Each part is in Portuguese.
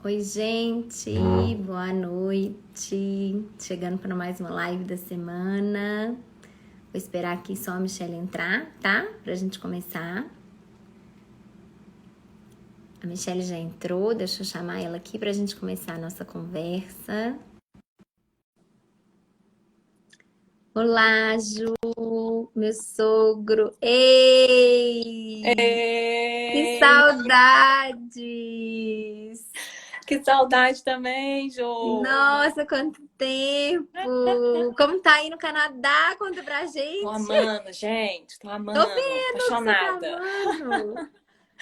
Oi, gente, boa noite. Chegando para mais uma live da semana. Vou esperar aqui só a Michelle entrar, tá? Pra gente começar. A Michelle já entrou, deixa eu chamar ela aqui pra gente começar a nossa conversa. Olá, Ju, meu sogro. Ei! Que Ei, saudades! que saudade também, Jô. Nossa, quanto tempo! Como tá aí no Canadá? Conta pra Tô gente. amando, gente. Tô Tô amando. vendo que você tá Apaixonada. amando.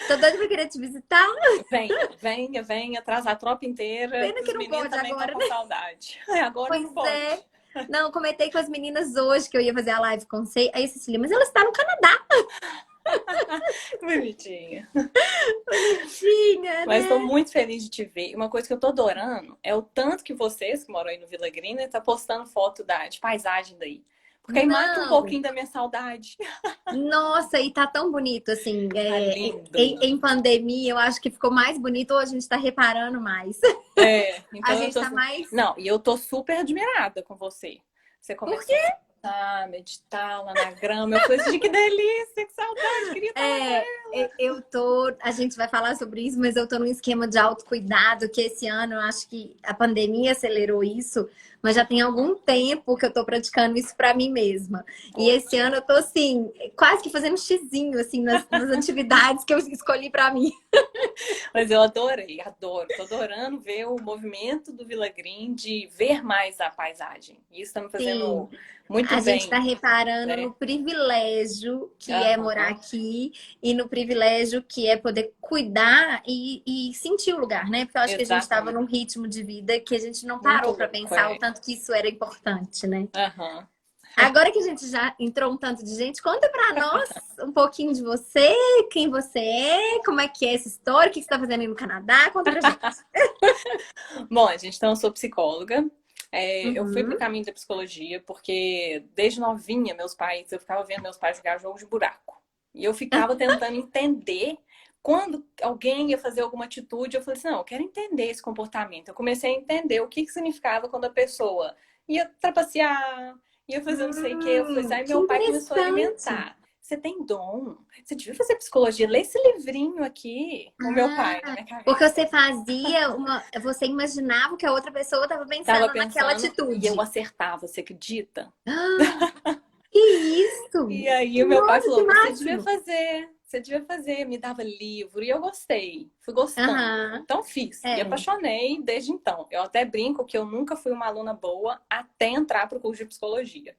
Tô doida pra querer te visitar. Venha, venha, venha. Traz a tropa inteira, Pena que que os não meninos pode também estão agora, com né? saudade. Agora Pois não é. pode. Não, comentei com as meninas hoje que eu ia fazer a live com você. Aí, Cecília, mas ela está no Canadá. Bonitinha. Bonitinha, Mas estou né? muito feliz de te ver. Uma coisa que eu tô adorando é o tanto que vocês, que moram aí no Vila Green, tá postando foto de paisagem daí. Porque aí mata um Não. pouquinho da minha saudade. Nossa, e tá tão bonito, assim. Tá lindo. Em pandemia, eu acho que ficou mais bonito. Hoje a gente tá reparando mais. É, A então eu gente tô. tá mais... Não, e eu tô super admirada com você. Você Por começou quê? a sentar, meditar lá na grama. Eu falei assim, que delícia, que saudade, queria estar lá com Eu tô, a gente vai falar sobre isso, mas eu tô num esquema de autocuidado que esse ano eu acho que a pandemia acelerou isso, mas já tem ela. algum tempo que eu tô praticando isso pra mim mesma. E esse Ótimo. ano eu tô assim, quase que fazendo xizinho assim nas atividades que eu escolhi pra mim. Mas eu adorei, adoro. Tô adorando ver o movimento do Vila Green de ver mais a paisagem. Isso tá me Sim, fazendo muito a gente está bem, reparando no né? privilégio que é morar Aham, aqui e no privilégio que é poder cuidar e sentir o lugar, né? Porque eu acho que a gente estava num exatamente. ritmo de vida que a gente não Muito parou para louco, pensar o é. tanto que isso era importante, né? Aham. Agora que a gente já entrou um tanto de gente, conta para nós um pouquinho de você, quem você é, como é que é essa história, o que você está fazendo aí no Canadá, conta pra gente. Bom, a gente, então, eu sou psicóloga. Eu fui pro Uhum. caminho da psicologia porque desde novinha eu ficava vendo meus pais jogar jogos de buraco. E eu ficava tentando entender quando alguém ia fazer alguma atitude, eu falei assim, não, eu quero entender esse comportamento. Eu comecei a entender o que significava quando a pessoa ia trapacear, ia fazer não sei o quê. Eu falei assim, aí Que meu pai começou a interessante. alimentar. Você tem dom, você devia fazer psicologia, lê esse livrinho aqui. O meu pai, na Ah, minha porque cabeça. você fazia uma. Você imaginava que a outra pessoa estava Tava pensando naquela pensando e eu atitude. acertava, você acredita? Ah, que isso? E aí o meu pai Nossa, que falou: máximo! você devia fazer, me dava livro. E eu gostei, fui gostando. Aham, Então fiz e é. apaixonei desde então. Eu até brinco que eu nunca fui uma aluna boa até entrar para o curso de psicologia.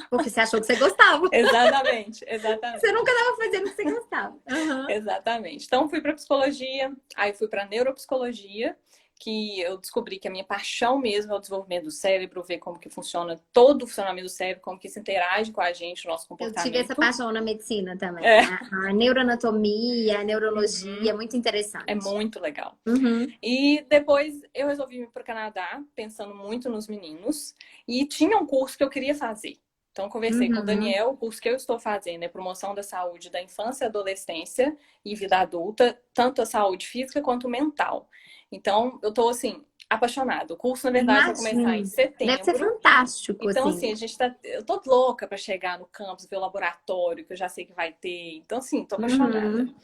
Porque você achou que você gostava. Exatamente, Você nunca exatamente. estava fazendo o que você gostava. Aham. Exatamente. Então fui para psicologia, aí fui para neuropsicologia, que eu descobri que a minha paixão mesmo é o desenvolvimento do cérebro, ver como que funciona todo o funcionamento do cérebro, como que isso interage com a gente, o nosso Eu tive essa comportamento. paixão na medicina também. É, A neuroanatomia, a neurologia, uhum, é muito é interessante. muito legal. Uhum, E depois eu resolvi ir para o Canadá, pensando muito nos meninos, e tinha um curso que eu queria fazer. Então, conversei com o uhum. Daniel, o curso que eu estou fazendo é promoção da saúde da infância, adolescência e vida adulta, tanto a saúde física quanto mental. Então, eu estou, assim, apaixonada. O curso, na verdade, vai começar em Imagino. Deve ser setembro. fantástico, Então, assim. assim, eu tô louca para chegar no campus, ver o laboratório, que eu já sei que vai ter. Então, assim, tô apaixonada. Uhum.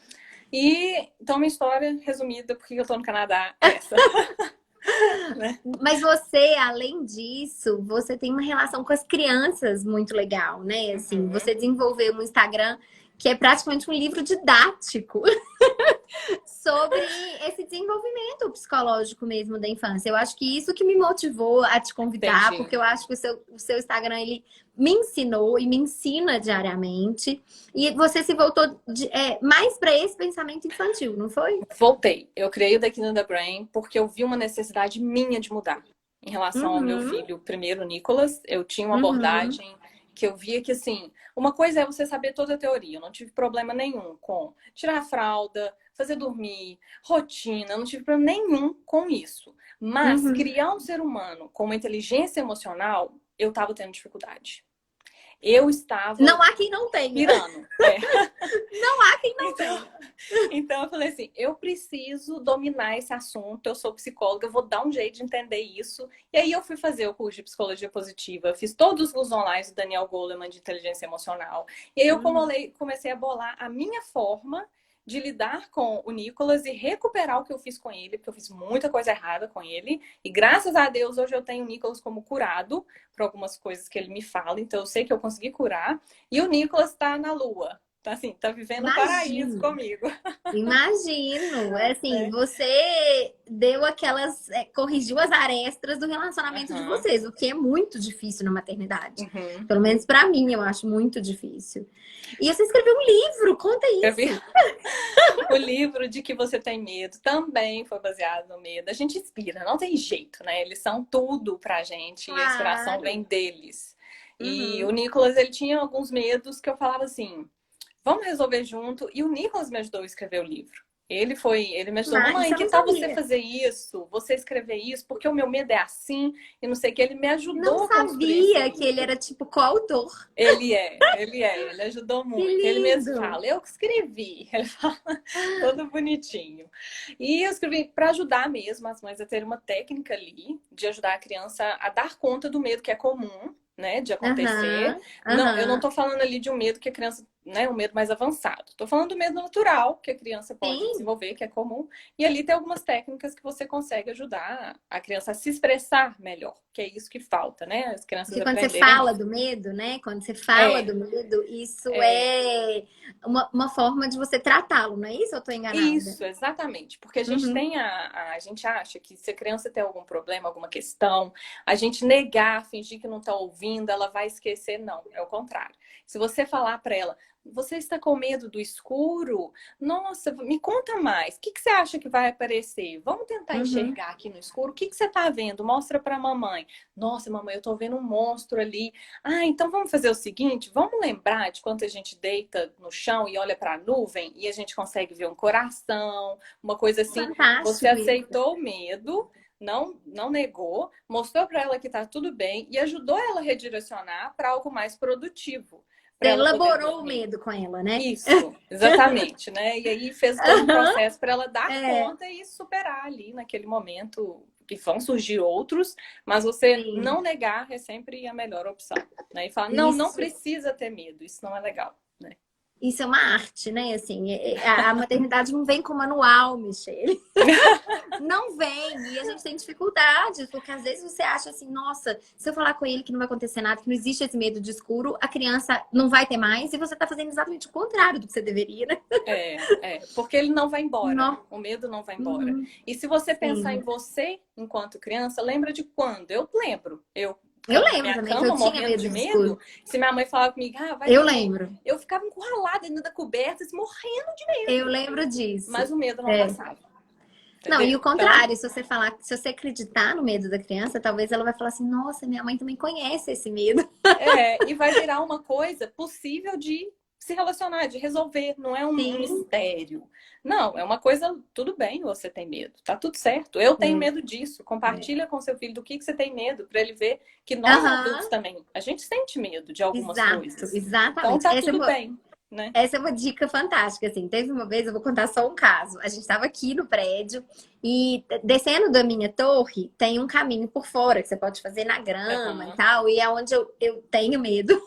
E, então, minha história resumida, porque eu tô no Canadá, é essa, né? Mas você, além disso, você tem uma relação com as crianças muito legal, né? Assim, Uhum. você desenvolveu um Instagram que é praticamente um livro didático sobre esse desenvolvimento psicológico mesmo da infância. Eu acho que isso que me motivou a te convidar, Entendi. porque eu acho que o seu Instagram ele me ensinou e me ensina diariamente. E você se voltou mais para esse pensamento infantil, não foi? Voltei. Eu criei o The Kingdom da Brain porque eu vi uma necessidade minha de mudar. Em relação ao meu Uhum, filho, primeiro, Nicolas, eu tinha uma uhum, abordagem que eu via que, assim, uma coisa é você saber toda a teoria. Eu não tive problema nenhum com tirar a fralda, fazer dormir, rotina, eu não tive problema nenhum com isso. Mas uhum. criar um ser humano com uma inteligência emocional, eu tava tendo dificuldade. Eu estava Não há quem não tenha. pirando. Não há quem não Então, tenha. então eu falei assim, eu preciso dominar esse assunto, eu sou psicóloga, eu vou dar um jeito de entender isso. E aí eu fui fazer o curso de psicologia positiva, fiz todos os cursos online do Daniel Goleman de inteligência emocional. E aí eu comecei a bolar a minha forma de lidar com o Nicolas e recuperar o que eu fiz com ele, porque eu fiz muita coisa errada com ele. E graças a Deus hoje eu tenho o Nicolas como curado por algumas coisas que ele me fala, então eu sei que eu consegui curar. E o Nicolas tá na lua. Tá assim, tá vivendo um paraíso Imagino. comigo. Imagino. É assim, Né? você deu aquelas, corrigiu as arestas do relacionamento de Aham. vocês, o que é muito difícil na maternidade. Uhum. Pelo menos pra mim, eu acho muito difícil. E você escreveu um livro, conta Eu vi isso. o livro de que você tem medo também foi baseado no medo. A gente inspira, não tem jeito, né? Eles são tudo pra gente e a inspiração Claro. vem deles. E o Uhum. Nicolas, ele tinha alguns medos que eu falava assim, vamos resolver junto. E o Nicolas me ajudou a escrever o livro. Ele me ajudou, Ah, mamãe, isso eu que não tal você sabia. fazer isso? Você escrever isso? Porque o meu medo é assim e não sei o que. Ele me Não ajudou a construir esse sabia que ele livro. era tipo coautor. Ele ajudou Que muito. Ele mesmo lindo. fala, eu que escrevi. Ele fala todo bonitinho. E eu escrevi para ajudar mesmo as mães a ter uma técnica ali de ajudar a criança a dar conta do medo que é comum, né, de acontecer. Aham, Não, eu não aham. tô falando ali de um medo que a criança, né, um medo mais avançado. Tô falando do medo natural que a criança pode Sim. desenvolver, que é comum. E ali tem algumas técnicas que você consegue ajudar a criança a se expressar melhor, que é isso que falta, né? As crianças Porque quando você aprenderem. fala do medo, né? Quando você fala É, do medo, isso é. é uma forma de você tratá-lo, não é isso? Ou eu tô enganada? Isso, exatamente. Porque a gente Uhum. tem a gente acha que se a criança tem algum problema, alguma questão, a gente negar, fingir que não está ouvindo, ela vai esquecer. Não, é o contrário. Se você falar para ela, você está com medo do escuro? Nossa, me conta mais. O que que você acha que vai aparecer? Vamos tentar Uhum. enxergar aqui no escuro. O que que você está vendo? Mostra para a mamãe. Nossa, mamãe, eu estou vendo um monstro ali. Ah, então vamos fazer o seguinte, vamos lembrar de quando a gente deita no chão e olha para a nuvem e a gente consegue ver um coração, uma coisa assim. Você Fantástico isso. aceitou o medo, não negou, mostrou para ela que está tudo bem e ajudou ela a redirecionar para algo mais produtivo, para Você ela poder elaborou o dormir. medo com ela, né? Isso, exatamente, né? E aí fez todo um Aham. processo para ela dar É, conta e superar ali naquele momento que vão surgir outros, mas você sim. não negar é sempre a melhor opção, né? E falar, não, não Isso precisa ter medo, isso não é legal, né? Isso é uma arte, né? Assim, a maternidade não vem com manual, Michelle. Não vem. E a gente tem dificuldades, porque às vezes você acha assim, nossa, se eu falar com ele que não vai acontecer nada, que não existe esse medo de escuro, a criança não vai ter mais, e você tá fazendo exatamente o contrário do que você deveria, né? Porque ele não vai embora, Não. o medo não vai embora. Uhum. E se você pensar em Sim. você enquanto criança, lembra de quando? Eu lembro, eu Eu na lembro minha também que eu cama, tinha morrendo medo de de medo, escuro. se minha mãe falava comigo, ah, vai Eu dormir, lembro. eu ficava encurralada dentro da coberta, assim, morrendo de Eu medo. lembro disso. Mas o medo não É. passava, Não, e entendeu? o Então, contrário, se você falar, se você acreditar no medo da criança, talvez ela vai falar assim, nossa, minha mãe também conhece esse medo. e vai virar uma coisa possível de se relacionar, de resolver. Não é um Sim. mistério. Não, é uma coisa, tudo bem, você tem medo, tá tudo certo. Eu tenho É. medo disso. É. Compartilha com seu filho do que você tem medo, para ele ver que nós adultos Aham. também, a gente sente medo de algumas Exato, coisas. Então exatamente. tá tudo bem, né? Essa é uma dica fantástica, assim. Teve uma vez, eu vou contar só um caso. A gente estava aqui no prédio e descendo da minha torre tem um caminho por fora que você pode fazer na grama e Aham. tal. E é onde eu tenho medo.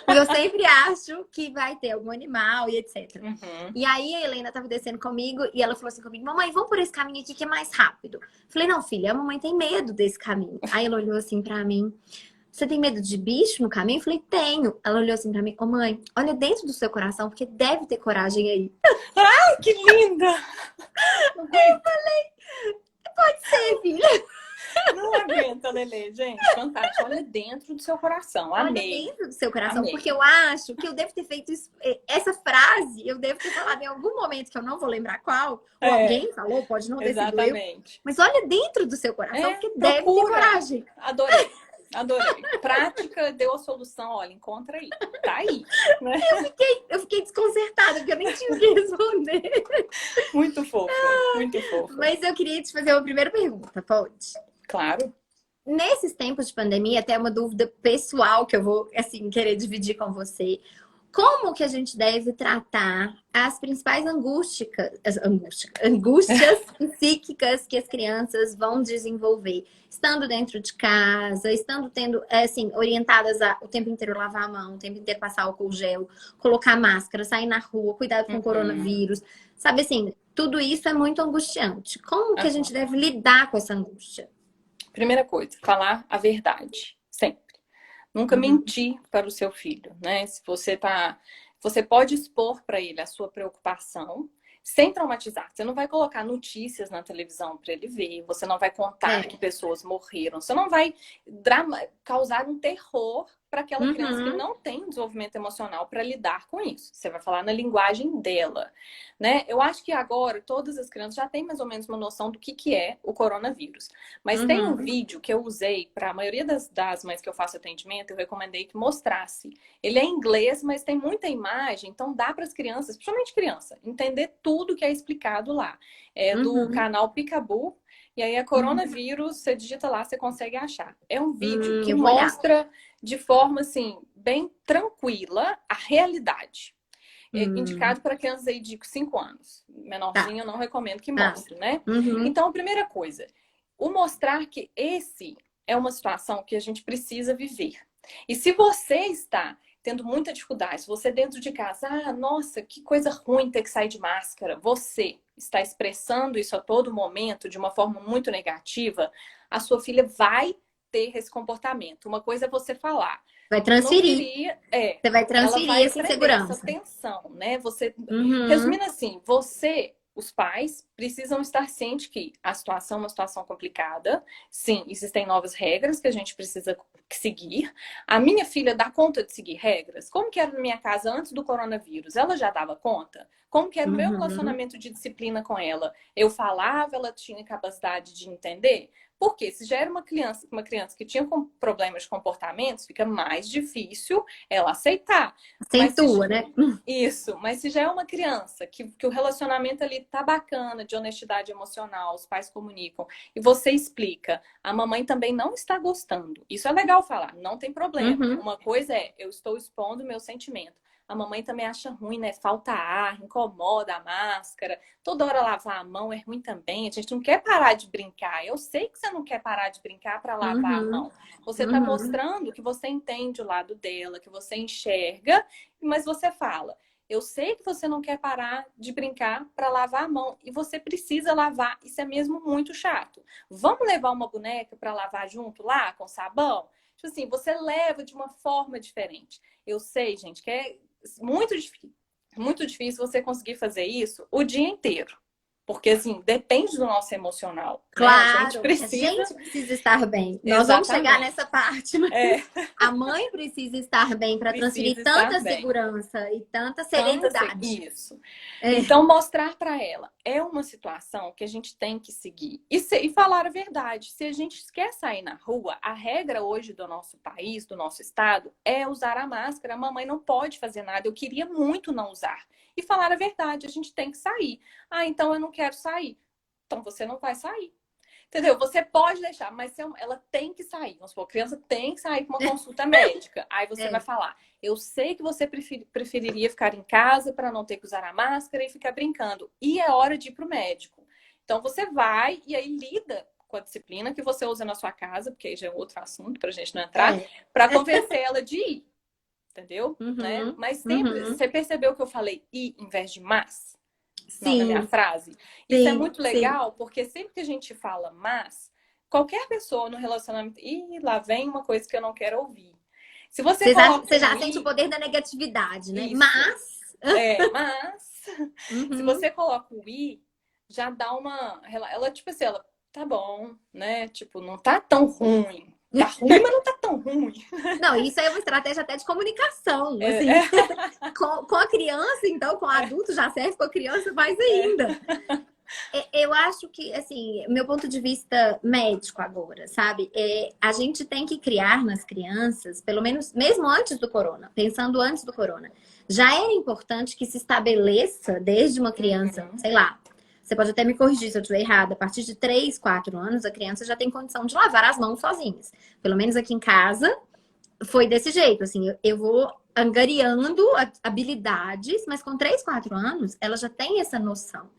Porque eu sempre acho que vai ter algum animal e etc. Uhum. E aí a Helena estava descendo comigo e ela falou assim comigo: Mamãe, vamos por esse caminho aqui que é mais rápido. Falei: Não, filha, a mamãe tem medo desse caminho. Aí ela olhou assim pra mim. Você tem medo de bicho no caminho? Eu falei, tenho. Ela olhou assim pra mim, ô mãe, olha dentro do seu coração, porque deve ter coragem aí. Ai, que linda! Pode ser, filha. Não aguenta, Lele, gente. Fantástico. Olha dentro do seu coração. Olha Amei. dentro do seu coração, porque Amei. eu acho que eu devo ter feito isso, essa frase, eu devo ter falado em algum momento que eu não vou lembrar qual, ou É, alguém falou, pode não ter sido eu, exatamente. mas olha dentro do seu coração, porque deve ter Procura. coragem. Adorei. Adorei. Prática deu a solução. Olha, encontra aí. Tá aí. Né? Eu fiquei desconcertada, porque eu nem tinha o que responder. Muito fofa. Muito fofa. Mas eu queria te fazer uma primeira pergunta, pode? Claro. nesses tempos de pandemia, até uma dúvida pessoal que eu vou, assim, querer dividir com você. Como que a gente deve tratar as principais angústias psíquicas que as crianças vão desenvolver? Estando dentro de casa, estando tendo, assim, orientadas a o tempo inteiro lavar a mão, o tempo inteiro passar álcool gel, colocar máscara, sair na rua, cuidado com o Uhum. coronavírus. Sabe assim, tudo isso é muito angustiante. Como que a gente Aham. deve lidar com essa angústia? Primeira coisa, falar a verdade, sempre. Nunca Uhum. mentir para o seu filho, né? Se você tá, você pode expor para ele a sua preocupação sem traumatizar. Você não vai colocar notícias na televisão para ele ver, você não vai contar que É. pessoas morreram, você não vai causar um terror para aquela criança que Uhum. não tem desenvolvimento emocional para lidar com isso. Você vai falar na linguagem dela, né? Eu acho que agora todas as crianças já têm mais ou menos uma noção do que é o coronavírus. Mas tem um Uhum. vídeo que eu usei para a maioria das mães que eu faço atendimento, eu recomendei que mostrasse. Ele é em inglês, mas tem muita imagem, então dá para as crianças, principalmente criança, entender tudo que é explicado lá. É do Uhum. canal Picaboo, e aí é Uhum. coronavírus, você digita lá, você consegue achar. É um vídeo que Eu vou olhar. mostra de forma assim, bem tranquila, a realidade. É Hum, indicado para crianças aí de 5 anos. tá. Menorzinho, eu não recomendo que Ah. mostre, né? Uhum. Então, a primeira coisa, o mostrar que esse é uma situação que a gente precisa viver. E se você está tendo muita dificuldade, se você dentro de casa, nossa, que coisa ruim ter que sair de máscara, você está expressando isso a todo momento de uma forma muito negativa, a sua filha vai ter esse comportamento. Uma coisa é você falar, Vai não transferir. queria, Você vai ela transferir vai essa aprender essa insegurança. tensão, né? Você, Uhum. resumindo assim, você, os pais, precisam estar cientes que a situação é uma situação complicada. Sim, existem novas regras que a gente precisa seguir. A minha filha dá conta de seguir regras? Como que era na minha casa antes do coronavírus? Ela já dava conta? Como que era o meu Uhum. relacionamento de disciplina com ela? Eu falava, ela tinha capacidade de entender? Porque se já era uma criança que tinha problemas de comportamentos, fica mais difícil ela aceitar. Mas Acentua, né? mas se já é uma criança que o relacionamento ali tá bacana, de honestidade emocional, os pais comunicam, e você explica, a mamãe também não está gostando. Isso é legal falar, não tem problema. Uhum. Uma coisa é, eu estou expondo o meu sentimento. A mamãe também acha ruim, né? Falta ar, incomoda a máscara. Toda hora lavar a mão é ruim também. A gente não quer parar de brincar. Eu sei que você não quer parar de brincar para lavar a Uhum. mão. Você está Uhum. mostrando que você entende o lado dela, que você enxerga, mas você fala. Eu sei que você não quer parar de brincar para lavar a mão e você precisa lavar. Isso é mesmo muito chato. Vamos levar uma boneca para lavar junto lá com sabão? Tipo assim, você leva de uma forma diferente. Eu sei, gente, que é muito difícil você conseguir fazer isso o dia inteiro. Porque, assim, depende do nosso emocional, né? A gente Claro, a precisa. gente precisa estar bem. Nós vamos chegar nessa Exatamente. parte, mas É, a mãe precisa estar bem para transferir precisa estar tanta bem. segurança e tanta Tanta serenidade. isso. É. Então, mostrar para ela é uma situação que a gente tem que seguir e falar a verdade. Se a gente quer sair na rua, a regra hoje do nosso país, do nosso estado, é usar a máscara. A mamãe não pode fazer nada. Eu queria muito não usar. E falar a verdade, a gente tem que sair. Então eu não quero sair. Então você não vai sair. Entendeu? Você pode deixar, mas ela tem que sair. Vamos supor, a criança tem que sair para uma consulta médica. Aí você vai É. falar: eu sei que você preferiria ficar em casa para não ter que usar a máscara e ficar brincando. E é hora de ir para o médico. Então você vai e aí lida com a disciplina que você usa na sua casa, porque aí já é outro assunto para a gente não entrar, É. para convencer ela de ir. Entendeu? Né? Uhum. Mas sempre. Uhum. Você percebeu que eu falei ir em vez de mas? Na minha Sim, frase. Isso é sim, muito sim. legal, porque sempre que a gente fala mas, qualquer pessoa no relacionamento, lá vem uma coisa que eu não quero ouvir. Se você coloca Você um já sente o i, poder da negatividade, né? isso. Mas. Mas, se Uhum. você coloca o i, já dá uma. Ela, tipo assim, ela, tá bom, né? Tipo, não tá tão ruim. Tá ruim, mas não tá tão ruim. Não, isso aí é uma estratégia até de comunicação, É, assim. Com a criança, então, com o adulto já serve, com a criança mais é, ainda. Eu acho que, assim, meu ponto de vista médico agora, sabe? A gente tem que criar nas crianças, pelo menos mesmo antes do corona, pensando antes do corona, já era importante que se estabeleça desde uma criança, uhum, sei lá, Você pode até me corrigir se eu estiver errada. A partir de 3, 4 anos, a criança já tem condição de lavar as mãos sozinhas. Pelo menos aqui em casa, foi desse jeito. Assim, eu vou angariando habilidades, mas com 3, 4 anos, ela já tem essa noção.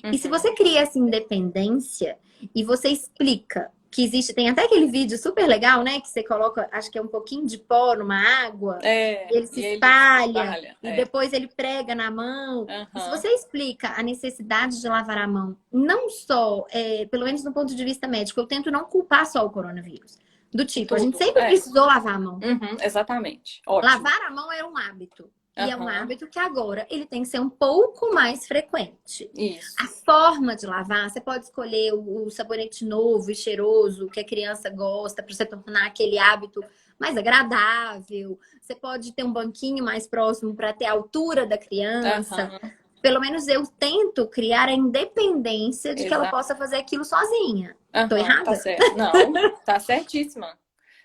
E se você cria essa independência e você explica que existe, tem até aquele vídeo super legal, né? Que você coloca, acho que é um pouquinho de pó numa água, e ele se espalha, e depois ele prega na mão. E se você explica a necessidade de lavar a mão, não só, pelo menos no ponto de vista médico, eu tento não culpar só o coronavírus. Do tipo, a gente sempre precisou lavar a mão. Exatamente. Ótimo. Lavar a mão é um hábito. E é um hábito que agora ele tem que ser um pouco mais frequente. Isso. A forma de lavar, você pode escolher o sabonete novo e cheiroso que a criança gosta para você tornar aquele hábito mais agradável. Você pode ter um banquinho mais próximo para ter a altura da criança. Pelo menos eu tento criar a independência de que ela possa fazer aquilo sozinha. Tô errada? Tá certo. Não, tá certíssima.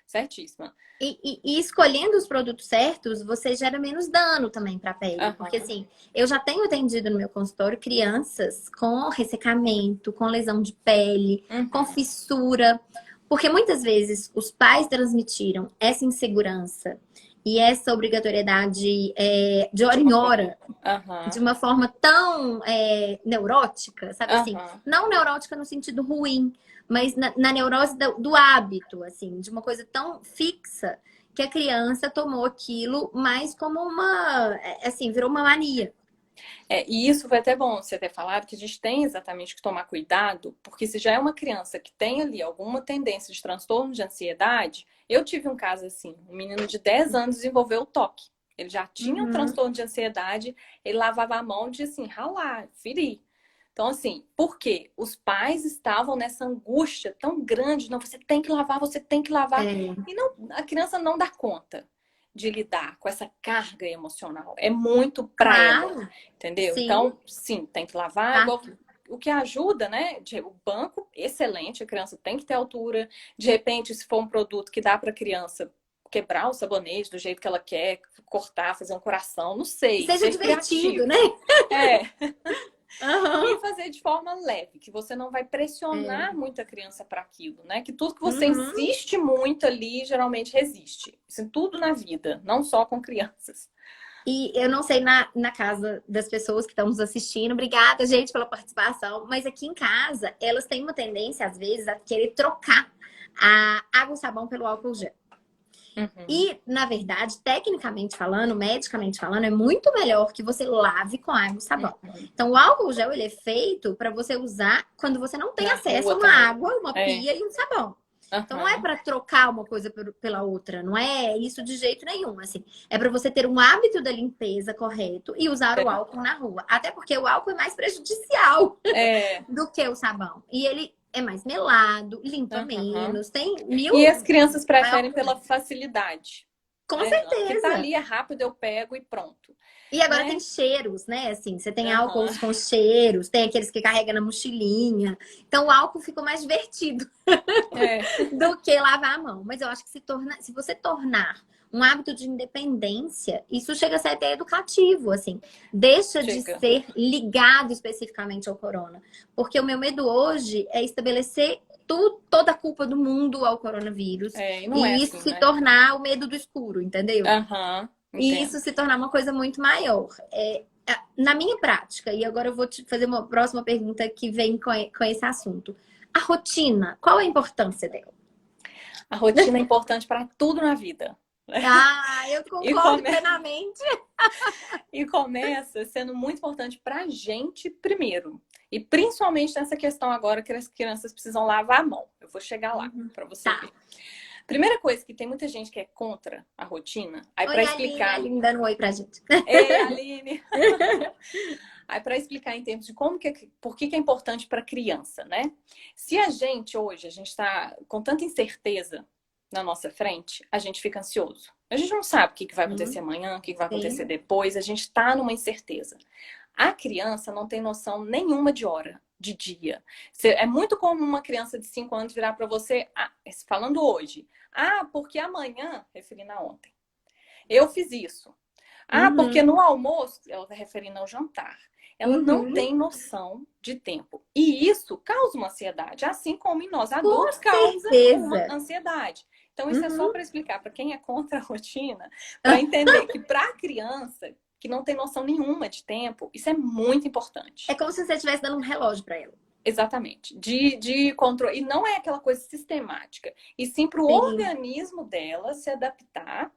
Certíssima. E escolhendo os produtos certos, você gera menos dano também para a pele. Porque assim, eu já tenho atendido no meu consultório crianças com ressecamento, com lesão de pele, com fissura. Porque muitas vezes os pais transmitiram essa insegurança e essa obrigatoriedade de hora em hora, de uma forma tão neurótica, sabe assim? Não neurótica no sentido ruim, mas na neurose do hábito, assim, de uma coisa tão fixa que a criança tomou aquilo mais como assim, virou uma mania. E isso foi até bom você ter falado que a gente tem exatamente que tomar cuidado, porque se já é uma criança que tem ali alguma tendência de transtorno de ansiedade, eu tive um caso assim, um menino de 10 anos desenvolveu o TOC. Ele já tinha um transtorno de ansiedade, ele lavava a mão de assim, ralar, ferir. Então, assim, por quê? Os pais estavam nessa angústia tão grande, não, você tem que lavar, você tem que lavar. E não, a criança não dá conta de lidar com essa carga emocional. É muito pra ela, entendeu? Sim. Então, sim, tem que lavar. O que ajuda, né? O banco, excelente, a criança tem que ter altura. De repente, se for um produto que dá pra criança quebrar o sabonete do jeito que ela quer, cortar, fazer um coração, não sei. Seja divertido, criativo. Né? E fazer de forma leve, que você não vai pressionar muito a criança para aquilo, né? Que tudo que você insiste muito ali, geralmente resiste. Isso em tudo na vida, não só com crianças. E eu não sei na casa das pessoas que estão nos assistindo, obrigada, gente, pela participação, mas aqui em casa, elas têm uma tendência, às vezes, a querer trocar a água e sabão pelo álcool gel. E, na verdade, tecnicamente falando, medicamente falando, é muito melhor que você lave com água e sabão. Então, o álcool gel, ele é feito para você usar quando você não tem acesso a uma água, uma pia e um sabão. Então, não é para trocar uma coisa pela outra. Não é isso de jeito nenhum, assim. É para você ter um hábito da limpeza correto e usar o álcool na rua. Até porque o álcool é mais prejudicial do que o sabão. E ele é mais melado, limpa menos, tem mil... E as crianças preferem pela facilidade. Com certeza. Que tá ali, é rápido, eu pego e pronto. E agora tem cheiros, né? Assim, você tem álcools com cheiros, tem aqueles que carrega na mochilinha. Então o álcool ficou mais divertido do que lavar a mão. Mas eu acho que se você tornar um hábito de independência, isso chega a ser até educativo, assim. Deixa de ser ligado especificamente ao corona. Porque o meu medo hoje é estabelecer toda a culpa do mundo ao coronavírus. E isso assim, se tornar o medo do escuro, entendeu? E isso se tornar uma coisa muito maior. Na minha prática, e agora eu vou te fazer uma próxima pergunta que vem com esse assunto. A rotina, qual a importância dela? A rotina é importante para tudo na vida. Eu concordo plenamente. E começa sendo muito importante pra gente primeiro. E principalmente nessa questão agora que as crianças precisam lavar a mão. Eu vou chegar lá pra você ver. Primeira coisa que tem muita gente que é contra a rotina. Aí para explicar. Aline, dando um oi pra gente. Aline. Aí para explicar em termos de por que é importante para criança, né? Se a gente está com tanta incerteza na nossa frente, a gente fica ansioso. A gente não sabe o que vai acontecer amanhã, o que vai acontecer depois. A gente está numa incerteza. A criança não tem noção nenhuma de hora, de dia. É muito comum uma criança de 5 anos virar para você, falando hoje. Porque amanhã, referindo a ontem, eu fiz isso. Porque no almoço, ela está referindo ao jantar. ela não tem noção de tempo. E isso causa uma ansiedade, assim como em nós adultos causa uma ansiedade. Então, isso é só para explicar para quem é contra a rotina, para entender que para a criança que não tem noção nenhuma de tempo, isso é muito importante. É como se você estivesse dando um relógio para ela. Exatamente. De controle. E não é aquela coisa sistemática. E sim para o organismo dela se adaptar